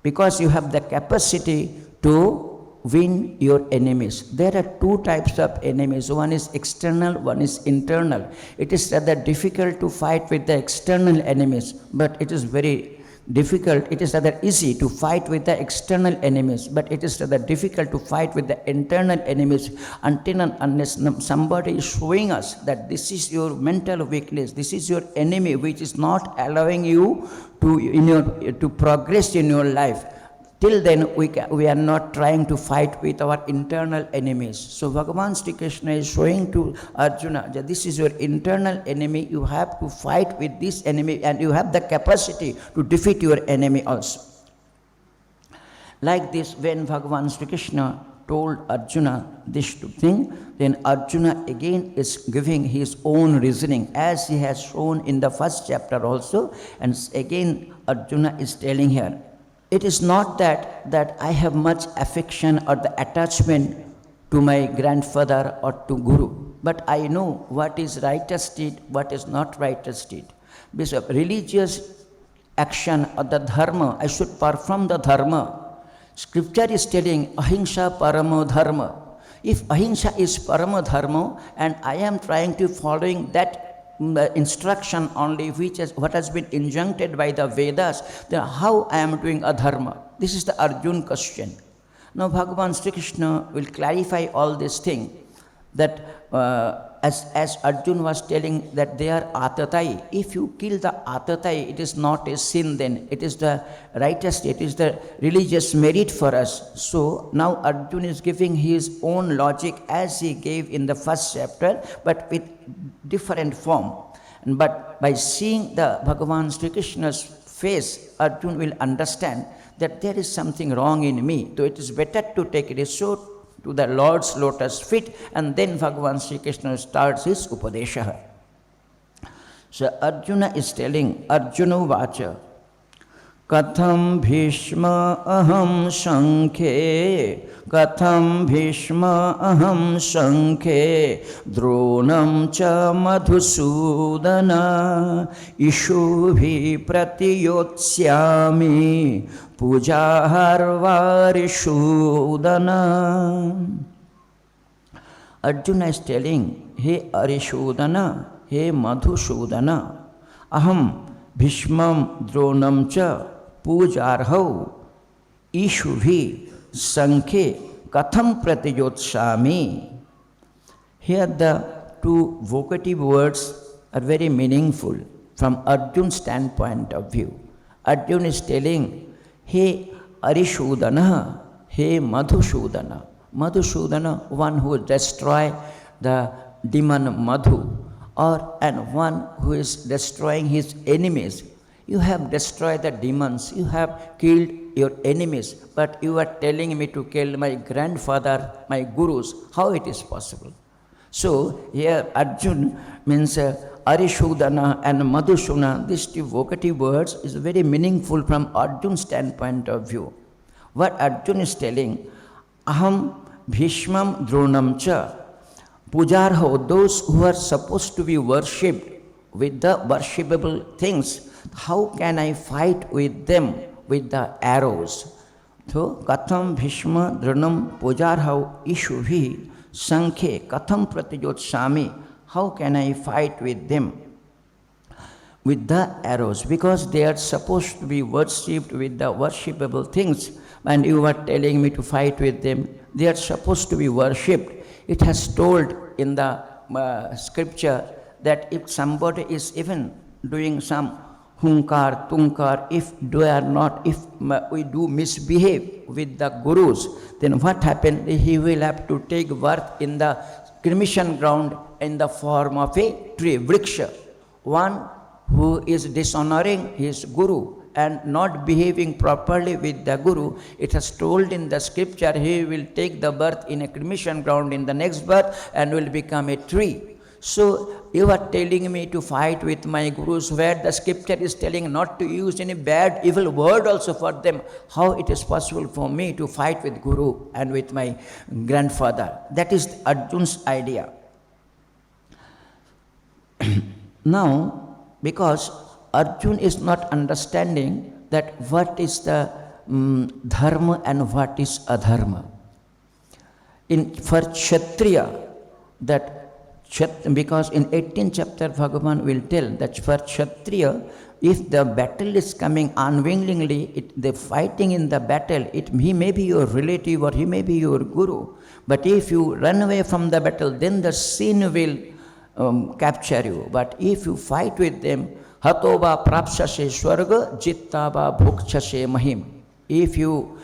because you have the capacity to win your enemies. There are two types of enemies. One is external, one is internal. It is rather difficult to fight with the external enemies, but it is very difficult. It is rather easy to fight with the external enemies, but it is rather difficult to fight with the internal enemies until and unless somebody is showing us that this is your mental weakness, this is your enemy which is not allowing you to progress in your life. Till then, we are not trying to fight with our internal enemies. So Bhagavan Sri Krishna is showing to Arjuna that this is your internal enemy. You have to fight with this enemy, and you have the capacity to defeat your enemy also. Like this, when Bhagavan Sri Krishna told Arjuna this thing, then Arjuna again is giving his own reasoning, as he has shown in the first chapter also. And again Arjuna is telling here, it is not that I have much affection or the attachment to my grandfather or to Guru, but I know what is righteous deed, what is not righteous deed. Because religious action or the dharma, I should perform the dharma. Scripture is telling ahimsa paramo dharma. If ahimsa is paramo dharma and I am trying to following that instruction only what has been injuncted by the Vedas, then how I am doing adharma? This is the Arjun question. Now Bhagavan Sri Krishna will clarify all these things, that as Arjun was telling that they are atatai. If you kill the atatai, it is not a sin then. It is the righteous, it is the religious merit for us. So now Arjun is giving his own logic as he gave in the first chapter, but with different form. But by seeing the Bhagavan Sri Krishna's face, Arjun will understand that there is something wrong in me. So it is better to take resort to the Lord's lotus feet, and then Bhagavan Sri Krishna starts his Upadesha. So Arjuna is telling, Arjuna vacha, Katham Bhishma aham shankhe, Katham Bhishma aham shankhe, Dronam cha madhusudana, Ishubhi pratiyotsyami, Pujaharvarishudana. Arjuna is telling, Hey Arishudana, Hey Madhusudana, Aham Bhishmam Dronam cha Pujarhau Ishubhi Sankhe Katham Pratijotshami. Here the two vocative words are very meaningful from Arjun's standpoint of view. Arjun is telling, Hey Arishudana, Hey Madhusudana. Madhusudana, one who destroy the demon Madhu, and one who is destroying his enemies. You have destroyed the demons, you have killed your enemies, but you are telling me to kill my grandfather, my gurus. How it is possible? So here Arjun means Arishudana and Madhusudana, these two vocative words is very meaningful from Arjun's standpoint of view. What Arjun is telling, Aham Bhishmam Dronam cha Pujarho, those who are supposed to be worshipped with the worshipable things, how can I fight with them with the arrows? So, Katham Bhishma Dronam Pujarho Ishubhi Sankhe Katham Pratijotshami, how can I fight with them? With the arrows, because they are supposed to be worshipped with the worshipable things, and you are telling me to fight with them. They are supposed to be worshipped. It has told in the scripture that if somebody is even doing some hunkar, tunkar, if we do misbehave with the gurus, then what happens? He will have to take birth in the cremation ground in the form of a tree, vriksha. One who is dishonoring his guru and not behaving properly with the guru, it has told in the scripture, he will take the birth in a cremation ground in the next birth and will become a tree. So you are telling me to fight with my gurus, where the scripture is telling not to use any bad, evil word also for them. How it is possible for me to fight with guru and with my grandfather? That is Arjun's idea. Now, because Arjun is not understanding that what is the dharma and what is adharma. For Kshatriya, because in 18th chapter Bhagavan will tell that for Kshatriya, if the battle is coming unwillingly, the fighting in the battle, he may be your relative or he may be your guru. But if you run away from the battle, then the sin will capture you. But if you fight with them, Hatoba prapshase swarga, jittaba bhukshase mahim. If you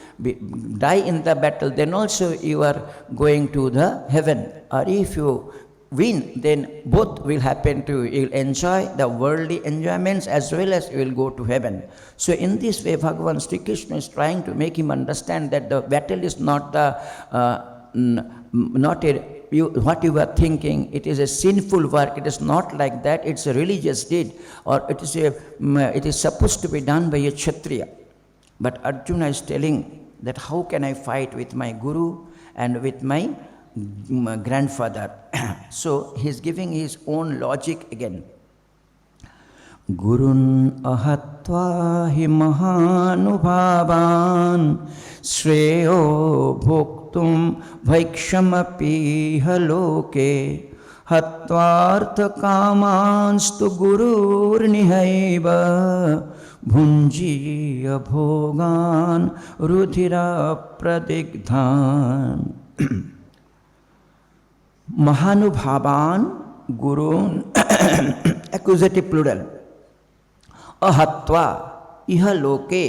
die in the battle, then also you are going to the heaven. Or if you win, then both will happen to you. You'll enjoy the worldly enjoyments as well as you will go to heaven. So in this way, Bhagavan Sri Krishna is trying to make him understand that the battle is not the what you are thinking. It is a sinful work. It is not like that. It's a religious deed, or it is supposed to be done by a Kshatriya. But Arjuna is telling that how can I fight with my guru and with my grandfather? So he is giving his own logic again. Gurun ahatva hi mahanubhavan shreyo bhoktum vaikshamapi haloke hatvartha kamanstu gurur nihaiva bhunjiya bhogan rudhira pradigdhan. Mahanubhavan gurun accusative plural ahatva iha loke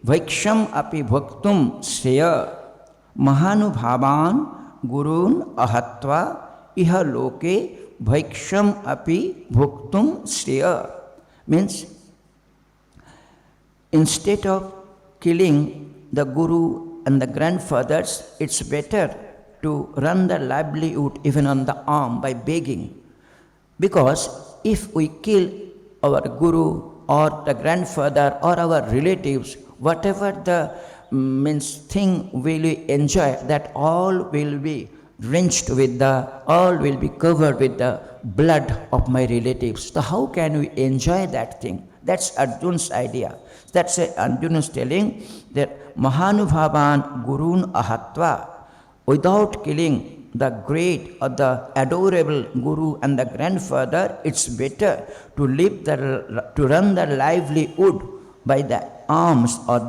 vaiksham api bhaktum shreya. Mahanubhavan gurun ahatva iha loke vaiksham api bhaktum shreya means instead of killing the guru and the grandfathers, it's better to run the livelihood even on the arm by begging. Because if we kill our guru or the grandfather or our relatives, whatever the thing will we enjoy, that all will be drenched with all will be covered with the blood of my relatives. So how can we enjoy that thing? That's Arjuna's idea. That's Arjuna is telling that Mahanubhavan Gurun Ahatva, without killing the great or the adorable guru and the grandfather, it's better to run the livelihood by the alms or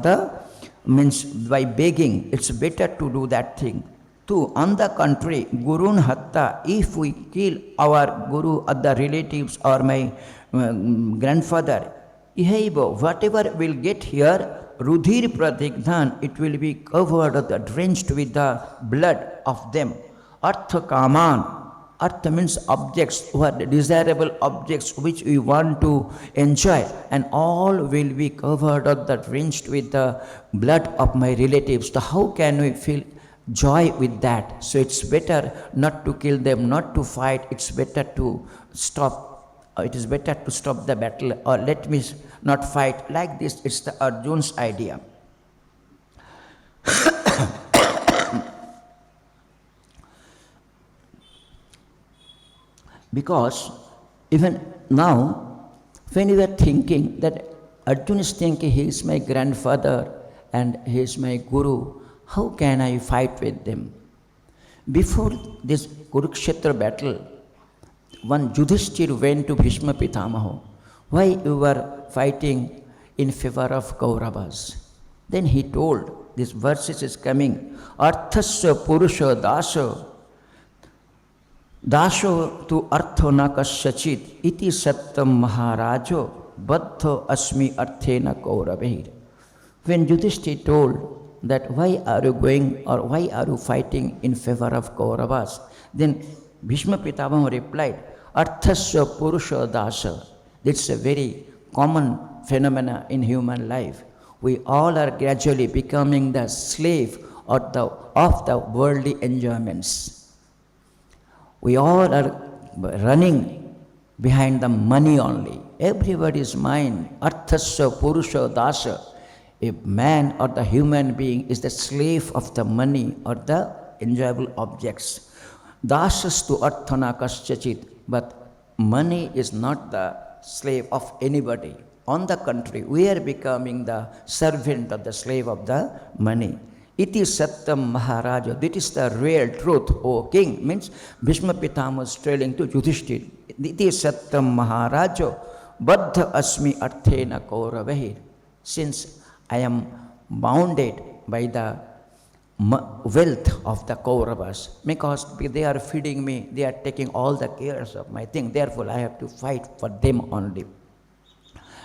by begging. It's better to do that thing. On the contrary, Gurun Hatta, if we kill our guru or the relatives or my grandfather, whatever will get here, Rudhir Pratigdhan, it will be covered or drenched with the blood of them. Artha Kaman, Artha means objects, or desirable objects which we want to enjoy, and all will be covered or drenched with the blood of my relatives. So how can we feel joy with that? So it's better not to kill them, not to fight. It's better to stop. It is better to stop the battle, or let me not fight. Like this, it's the Arjuna's idea. Because even now, when you are thinking that Arjuna is thinking he is my grandfather and he is my guru, how can I fight with them? Before this Kurukshetra battle, one Yudhishthir went to Bhishma Pitamaha. Why you were fighting in favor of Kauravas? Then he told, this verses is coming, Arthasya Purusha Dasha, Dasho tu artho na kasyachit, iti sattam maharajo, baddho asmi arthena Kauravahir. When Yudhishthir told that why are you going or why are you fighting in favor of Kauravas, then Bhishma Pitamaha replied, Arthasya Purusha Dasha. It's a very common phenomena in human life. We all are gradually becoming the slave of the worldly enjoyments. We all are running behind the money only. Everybody's mind, Arthasya Purusha Dasha. A man or the human being is the slave of the money or the enjoyable objects. Dashastu arthana kasyachit. But money is not the slave of anybody. On the contrary, we are becoming the servant of the slave of the money. Iti Sattam Maharaja. That is the real truth, O king. Means Bhishma Pitamaha was telling to Yudhishthir. Iti Sattam Maharaja. Baddha Asmi Arthena Kauravahir. Since I am bounded by the wealth of the Kauravas, because they are feeding me, they are taking all the cares of my thing, therefore I have to fight for them only.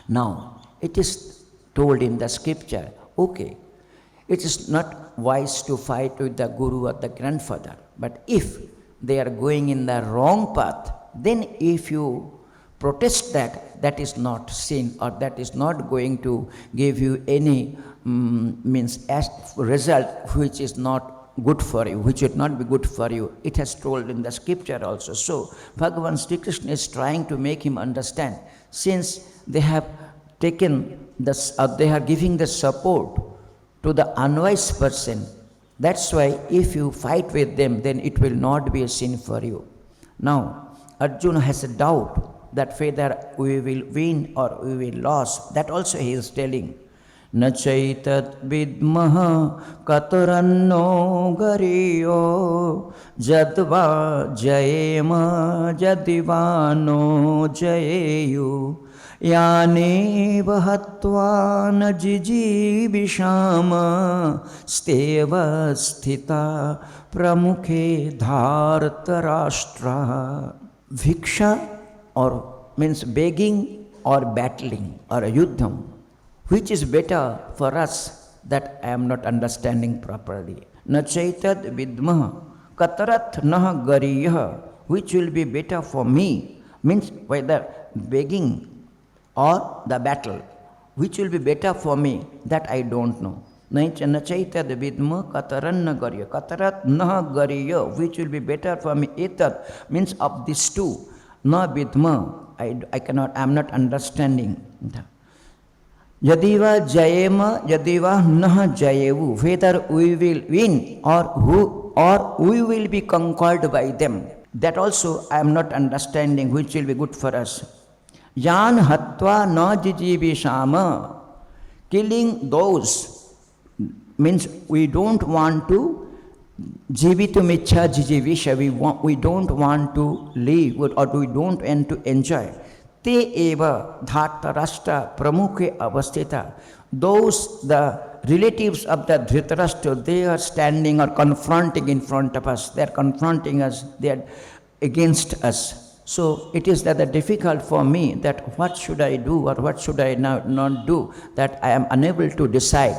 Now, it is told in the scripture, okay, it is not wise to fight with the guru or the grandfather. But if they are going in the wrong path, then if you protest that, that is not sin, or that is not going to give you any result which is not good for you, which would not be good for you. It has told in the scripture also. So Bhagavan Sri Krishna is trying to make him understand, since they have taken this, they are giving the support to the unwise person. That's why if you fight with them, then it will not be a sin for you. Now, Arjuna has a doubt that whether we will win or we will lose. That also he is telling. Na chaitat vidmaha kataranno gariyo jadva jayema jadivano jayeyu याने वहत्वा न जिजीविषाम स्तेव स्थिता प्रमुखे धार्तराष्ट्रा. Viksha or means begging or battling or yuddham. Which is better for us? That I am not understanding properly. Na chaitad vidmaha katarat nah gariyah. Which will be better for me? Means whether begging or the battle, which will be better for me, that I don't know. Nachaitad vidma kataranna gariya. Katarat nah gariya, which will be better for me. Etat means of these two. Na vidma, I cannot, I am not understanding. Yadiva jayema, yadiva nah jayevu. Whether we will win or we will be conquered by them. That also I am not understanding, which will be good for us. Yan hatva na jijivishama. Killing those means we don't want to jivitu michha jijivisha. We don't want to live or we don't want to enjoy. Te eva dhartarashtra pramukhe avastita. Those, the relatives of the Dhritarashtra, they are standing or confronting in front of us. They are confronting us. They are against us. So it is that difficult for me that what should I do or what should I not do, that I am unable to decide.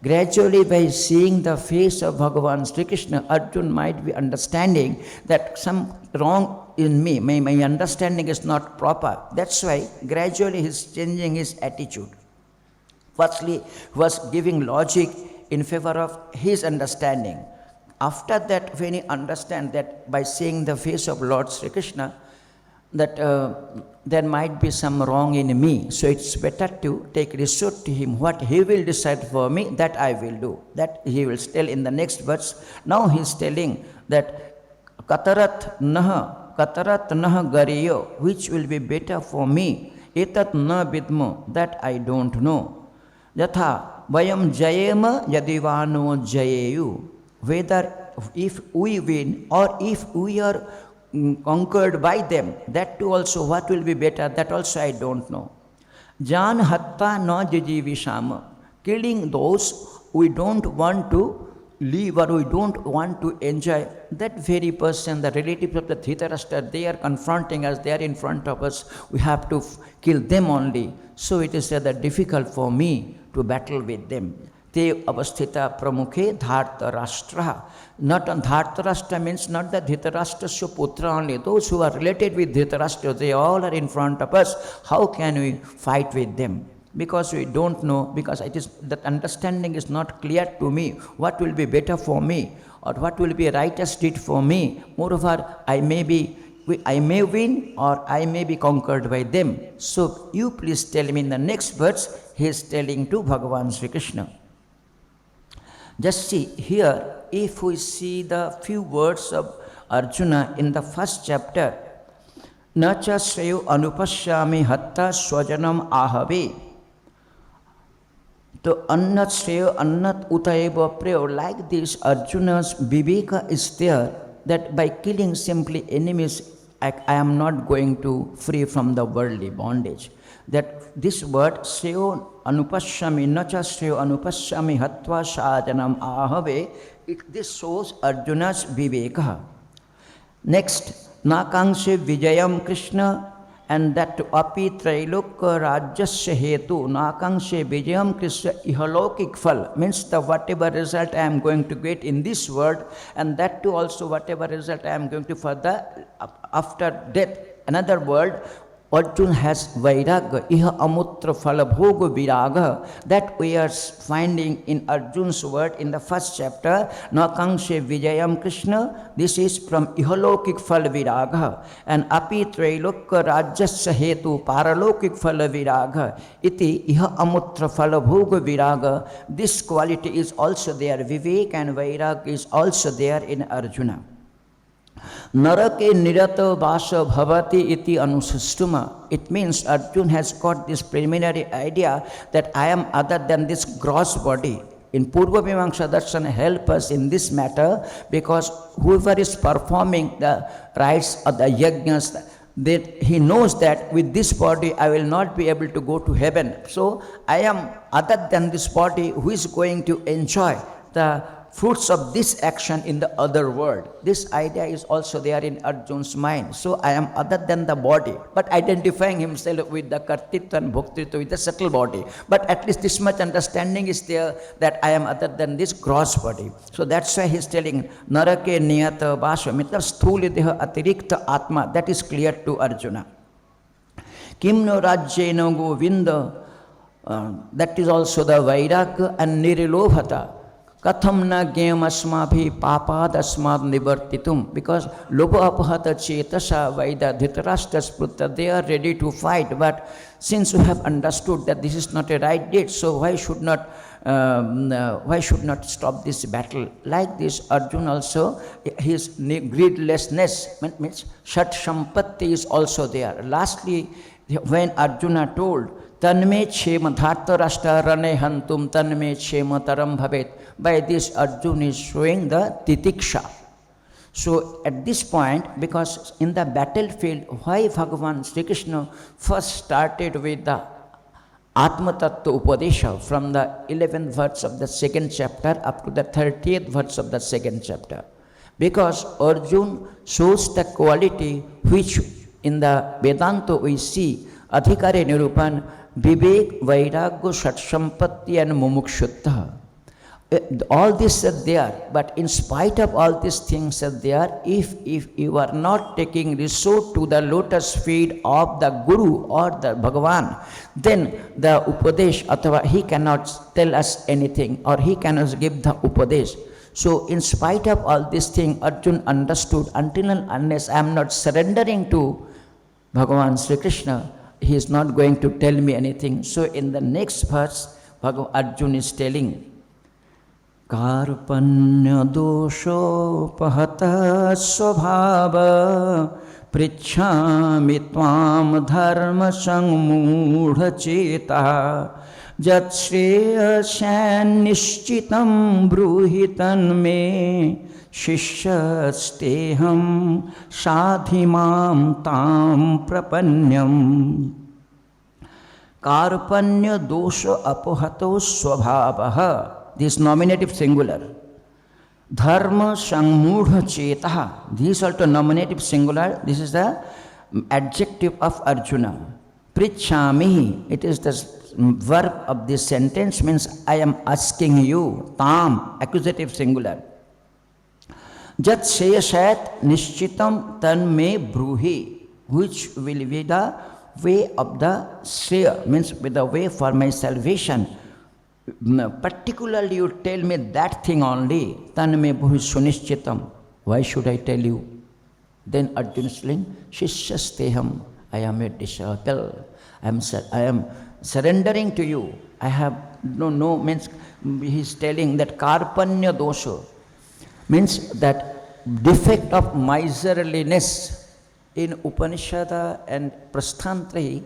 Gradually, by seeing the face of Bhagavan Sri Krishna, Arjuna might be understanding that some wrong in me, my understanding is not proper. That's why gradually he is changing his attitude. Firstly, he was giving logic in favor of his understanding. After that, when he understands that by seeing the face of Lord Sri Krishna, that there might be some wrong in me, so it's better to take resort to him. What he will decide for me, that I will do. That he will tell in the next verse. Now he is telling that katarat nah gariyo, which will be better for me. Etat na vidmo, that I don't know. Yatha vayam jayema yadivano jayeyu. Whether if we win or if we are conquered by them, that too also what will be better, that also I don't know. Jan hatta na jijivishama. Killing those we don't want to live or we don't want to enjoy, that very person, the relatives of the Dhritarashtra, they are confronting us, they are in front of us, we have to kill them only. So it is rather difficult for me to battle with them. Te avasthita pramukhe dhartarashtra. Not on Dhartarashtra means not the Dhritarashtra's putra only. Those who are related with Dhritarashtra, they all are in front of us. How can we fight with them? Because we don't know, because it is that understanding is not clear to me. What will be better for me, or what will be a righteous deed for me? Moreover, I may win or I may be conquered by them. So you please tell me in the next verse. He is telling to Bhagavan Sri Krishna. Just see here, if we see the few words of Arjuna in the first chapter, Nacha Shreyo Anupashyami Hatta Swajanam Ahave. So Annat Shreyo Annat Utaeva Prayo. Like this, Arjuna's Viveka is there, that by killing simply enemies, I am not going to free from the worldly bondage. That this word, Shreyo Anupashyami, Nacha Shreyo Anupashyami Hatva Shajanam Ahave, this shows Arjuna's Viveka. Next, Nakangshe Vijayam Krishna and that api trailokya rajyasya hetu nakangshe vijayam krishna ihalokik phal, means the whatever result I am going to get in this world, and that too also whatever result I am going to further after death, another world. Arjuna has vairagya, iha amutra phala bhoga viraga, that we are finding in Arjuna's word in the first chapter, nakangshe vijayam krishna, this is from ihalokik phala viraga, and api trailokya rajyasya hetu paralokik phala viraga, iti iha amutra phala bhoga viraga, this quality is also there, vivek and vairagya is also there in Arjuna. Narake nirata vasa bhavati iti anusistuma. It means Arjuna has got this preliminary idea that I am other than this gross body. In Purva Mimamsa Darshan help us in this matter, because whoever is performing the rites of the yajnas, that he knows that with this body I will not be able to go to heaven. So I am other than this body who is going to enjoy the fruits of this action in the other world. This idea is also there in Arjuna's mind. So I am other than the body, but identifying himself with the kartritva and bhoktritva, with the subtle body. But at least this much understanding is there that I am other than this gross body. So that's why he's telling narake niyata vasha, matlab sthuli deha atirikta atma. That is clear to Arjuna. Kimno rajyena govinda, that is also the vairagya and nirilobhata. Katham na gyam asmabhi papad asmad nivartitum, because loba apahata chetasa vaida dhritarashtra sprutta, they are ready to fight, but since we have understood that this is not a right deed, so why should not stop this battle? Like this, Arjuna also, his greedlessness means shat sampatti is also there. Lastly, when Arjuna told tanme chema dharta rashtra rane hantum tanme chema taram bhavet, by this Arjuna is showing the titiksha. So at this point, because in the battlefield, why Bhagavan Sri Krishna first started with the Atma Tattva Upadesha from the 11th verse of the second chapter up to the 30th verse of the second chapter? Because Arjuna shows the quality which in the Vedanta we see, Adhikare Nirupan, Vivek, Vairagya, Shat Sampatti and Mumukshutta. All this are there, but in spite of all these things are there, if you are not taking resort to the lotus feet of the Guru or the Bhagavan, then the Upadesh, atava, he cannot tell us anything, or he cannot give the Upadesh. So in spite of all these things, Arjuna understood, until and unless I am not surrendering to Bhagavan Sri Krishna, he is not going to tell me anything. So in the next verse, Arjuna is telling, Karpanya dosho pahata svabhava prichhami tvam dharma sangmudha cheta jat shreyasan nishchitam bruhitan me shishasteham sadhimam tam prapanyam. Karpanya dosha apohato svabhava. This nominative singular. Dharma sangmudha chetaha. This is also nominative singular. This is the adjective of Arjuna. Prichhami. It is the verb of this sentence, means I am asking you. Tam. Accusative singular. Jat sheyasat nishchitam tan me bruhi. Which will be the way of the shreya, means with the way for my salvation. Particularly you tell me that thing only. Tanme bhuhi sunishchitam. Why should I tell you? Then Arjuna is saying, Shishyasteham. I am a disciple. I am surrendering to you. I have no means he is telling that karpanya dosha means that defect of miserliness. In Upanishad and Prasthantrahi,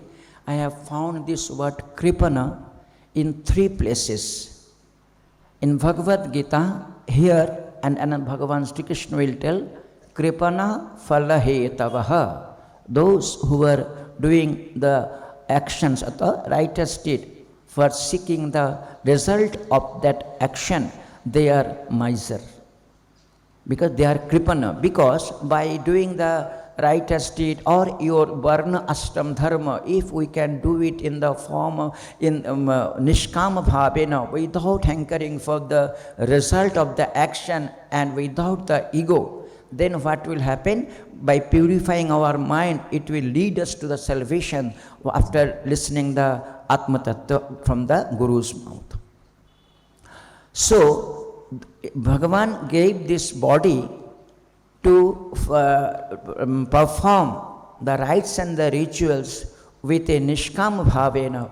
I have found this word kripana in 3 places. In Bhagavad Gita, here and Bhagavan Sri Krishna will tell, Kripana phalahetavaha. Those who were doing the actions of the righteous deed for seeking the result of that action, they are miser. Because they are kripana. Because by doing the righteous deed or your varna ashtam dharma, if we can do it in the form of nishkama bhavena, without hankering for the result of the action and without the ego, then what will happen? By purifying our mind, it will lead us to the salvation after listening the Atma Tattva from the Guru's mouth. So, Bhagavan gave this body to perform the rites and the rituals with a nishkam bhavena,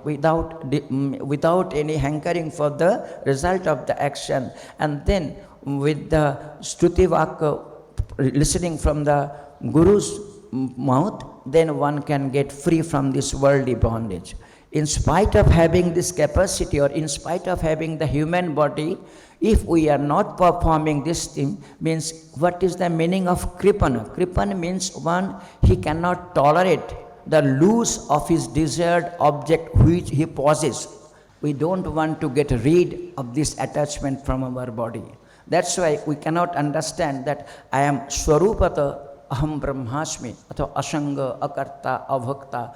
without any hankering for the result of the action, and then with the Stuti Vaka, listening from the Guru's mouth, then one can get free from this worldly bondage. In spite of having this capacity, or in spite of having the human body, if we are not performing this thing, means what is the meaning of kripana? Kripana means one, he cannot tolerate the loss of his desired object which he possesses. We don't want to get rid of this attachment from our body. That's why we cannot understand that I am Swarupata Aham Brahmasmi, atho Asanga, Akarta, Avakta.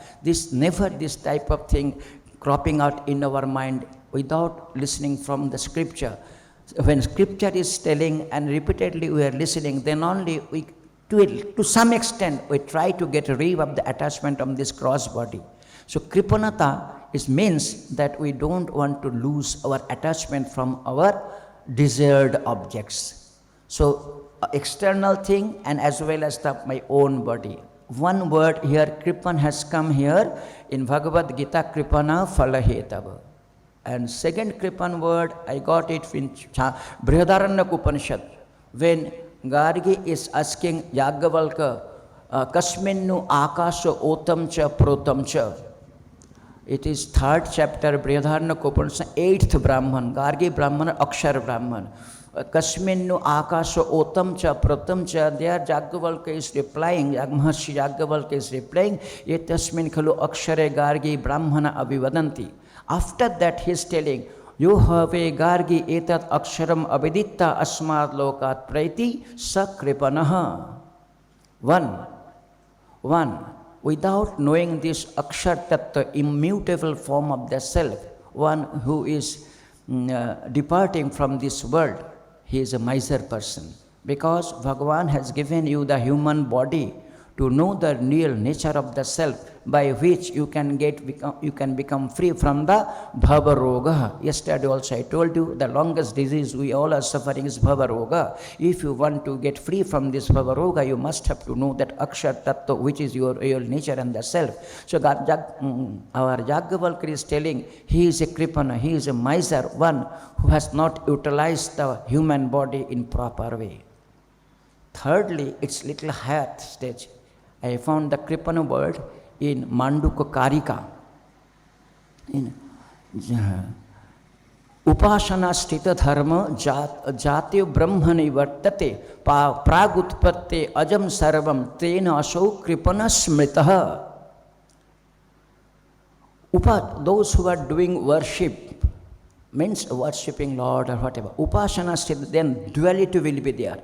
Never this type of thing cropping out in our mind without listening from the scripture. When scripture is telling and repeatedly we are listening, then only we, to some extent, we try to get rid of the attachment of this cross body. So Kripanata means that we don't want to lose our attachment from our desired objects. So external thing and as well as my own body. One word here, Kripan has come here in Bhagavad Gita, Kripana Phalahetava. And second Kripan word, I got it in Brihadaranyaka Upanishad, when Gargi is asking Yagyavalkya, Kasminnu Akasha Otam Cha Protam Cha. It is 3rd chapter, Brihadaranyaka Upanishad, 8th Brahman, Gargi Brahman, Akshar Brahman. Kasminnu Akasha Otam Cha Pratam Cha. There Yagyavalkya is replying, Maharshi Yagyavalkya is replying, Etasmin Khalu Akshare Gargi Brahmana Abhivadanti. After that he is telling, Yo have Gargi etat aksharam aviditta asmad lokat praiti sakripanaha. One. Without knowing this akshar tattva, immutable form of the self, one who is departing from this world, he is a miser person. Because Bhagavan has given you the human body to know the real nature of the self, by which you can become free from the bhava roga. Yesterday also I told you the longest disease we all are suffering is bhava roga. If you want to get free from this bhava roga, you must have to know that akshar tattva, which is your real nature and the self. So our Yagyavalkya is telling, he is a kripana, he is a miser, one who has not utilized the human body in proper way. Thirdly, it's little higher stage. I found the kripana word in Manduka Karika. In Upasana Stita Dharma Jatyo Brahmani Vartate Pragutpatte Ajam Sarvam Tena Asho Kripana Smritaha. Those who are doing worship, means worshipping Lord or whatever, Upasana Stita, then duality will be there.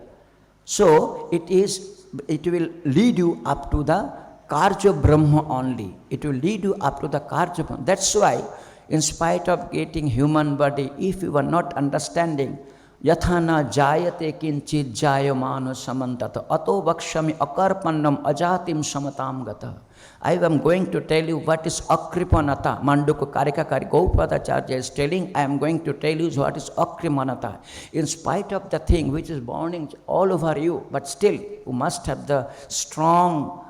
So it will lead you up to the Karja Brahma only. It will lead you up to the Karja Brahma. That's why, in spite of getting human body, if you are not understanding, Yathana Jayate Kinchit Jayamano Samantata Ato Vakshami Akarpannam Ajatim Samatam Gata. I am going to tell you what is Akripanata. Manduka Karika Gaupadacharya is telling, I am going to tell you what is Akripanata. In spite of the thing which is burning all over you, but still you must have the strong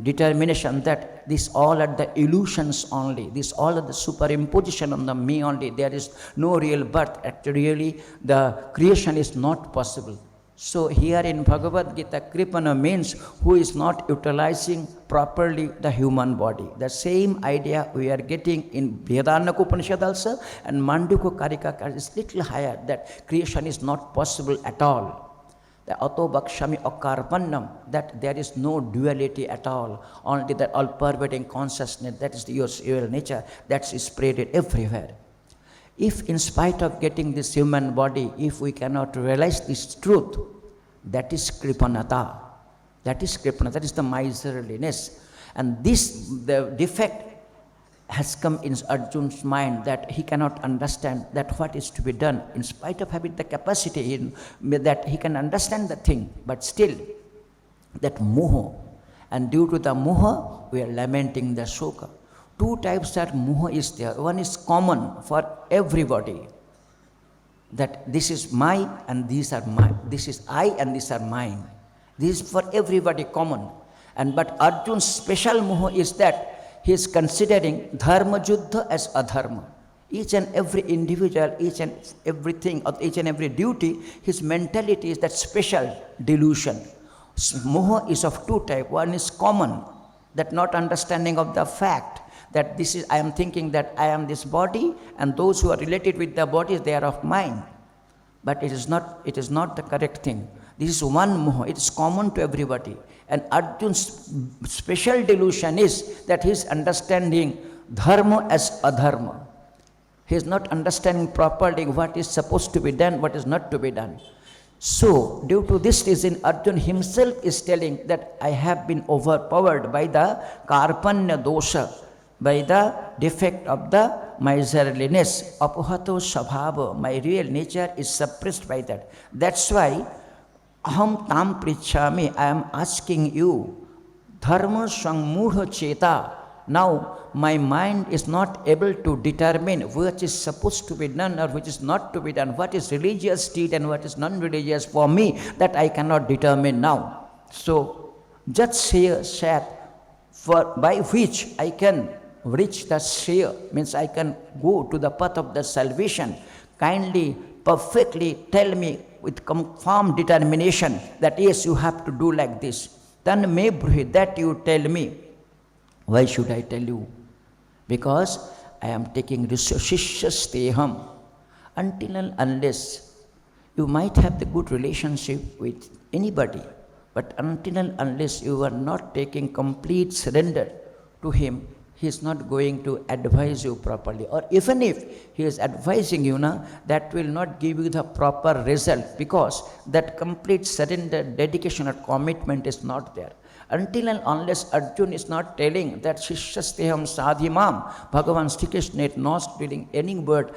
determination that this all are the illusions only, this all are the superimposition on the me only, there is no real birth, actually really the creation is not possible. So here in Bhagavad Gita, Kripana means who is not utilizing properly the human body. The same idea we are getting in Brihadaranyaka Upanishad also, and Manduka Karika is little higher, that creation is not possible at all. The Ato Bhakshami Akarpannam, that there is no duality at all, only that all-pervading consciousness, that is your nature, that's spread everywhere. If in spite of getting this human body, if we cannot realize this truth, that is Kripanata. That is kripna, that is the miserliness. And this, the defect has come in Arjun's mind, that he cannot understand that what is to be done, in spite of having the capacity in, that he can understand the thing, but still that moha. And due to the moha, we are lamenting the shoka. Two types that moha is there. One is common for everybody, that this is my and these are mine. This is I and these are mine. This is for everybody common. And but Arjun's special moha is that he is considering dharma juddha as adharma. Each and every individual, each and everything, or each and every duty, his mentality is that special delusion. Moha is of two types. One is common, that not understanding of the fact that this is, I am thinking that I am this body, and those who are related with the body, they are of mine. But it is not the correct thing. This is one moha, it is common to everybody. And Arjun's special delusion is that he is understanding dharma as adharma. He is not understanding properly what is supposed to be done, what is not to be done. So, due to this reason, Arjun himself is telling that I have been overpowered by the karpanya dosha, by the defect of the miserliness. Apuhato sabhava, my real nature is suppressed by that. That's why aham tam prichhami, I am asking you, dharma sangmudha cheta. Now my mind is not able to determine which is supposed to be done or which is not to be done, what is religious deed and what is non-religious for me, that I cannot determine now. So Jat Shreya Shat, for by which I can reach the Shreya, means I can go to the path of the salvation, kindly, perfectly tell me with firm determination that yes, you have to do like this. Tan me bruhi, that you tell me. Why should I tell you? Because I am taking shishya steham. Until and unless you might have the good relationship with anybody, but until and unless you are not taking complete surrender to him, he is not going to advise you properly. Or even if he is advising you, that will not give you the proper result, because that complete surrender, dedication or commitment is not there. Until and unless Arjun is not telling that Shishasteham Sadhimam, Bhagavan Sri Krishna is not telling any word,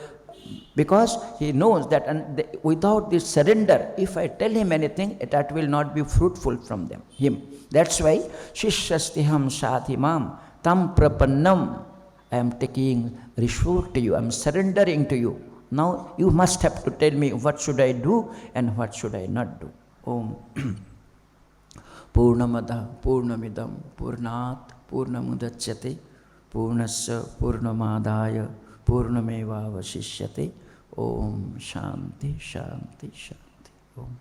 because he knows that without this surrender, if I tell him anything, that will not be fruitful from him. That's why Shishasteham Sadhimam Tam Prapannam, I am taking rishur to you, I am surrendering to you. Now you must have to tell me what should I do and what should I not do. Om. Purnamada Purnamidam Purnat Purnamudachyate Purnasya Purnamadaya Purnameva Vasishyate. Om Shanti Shanti Shanti. Om.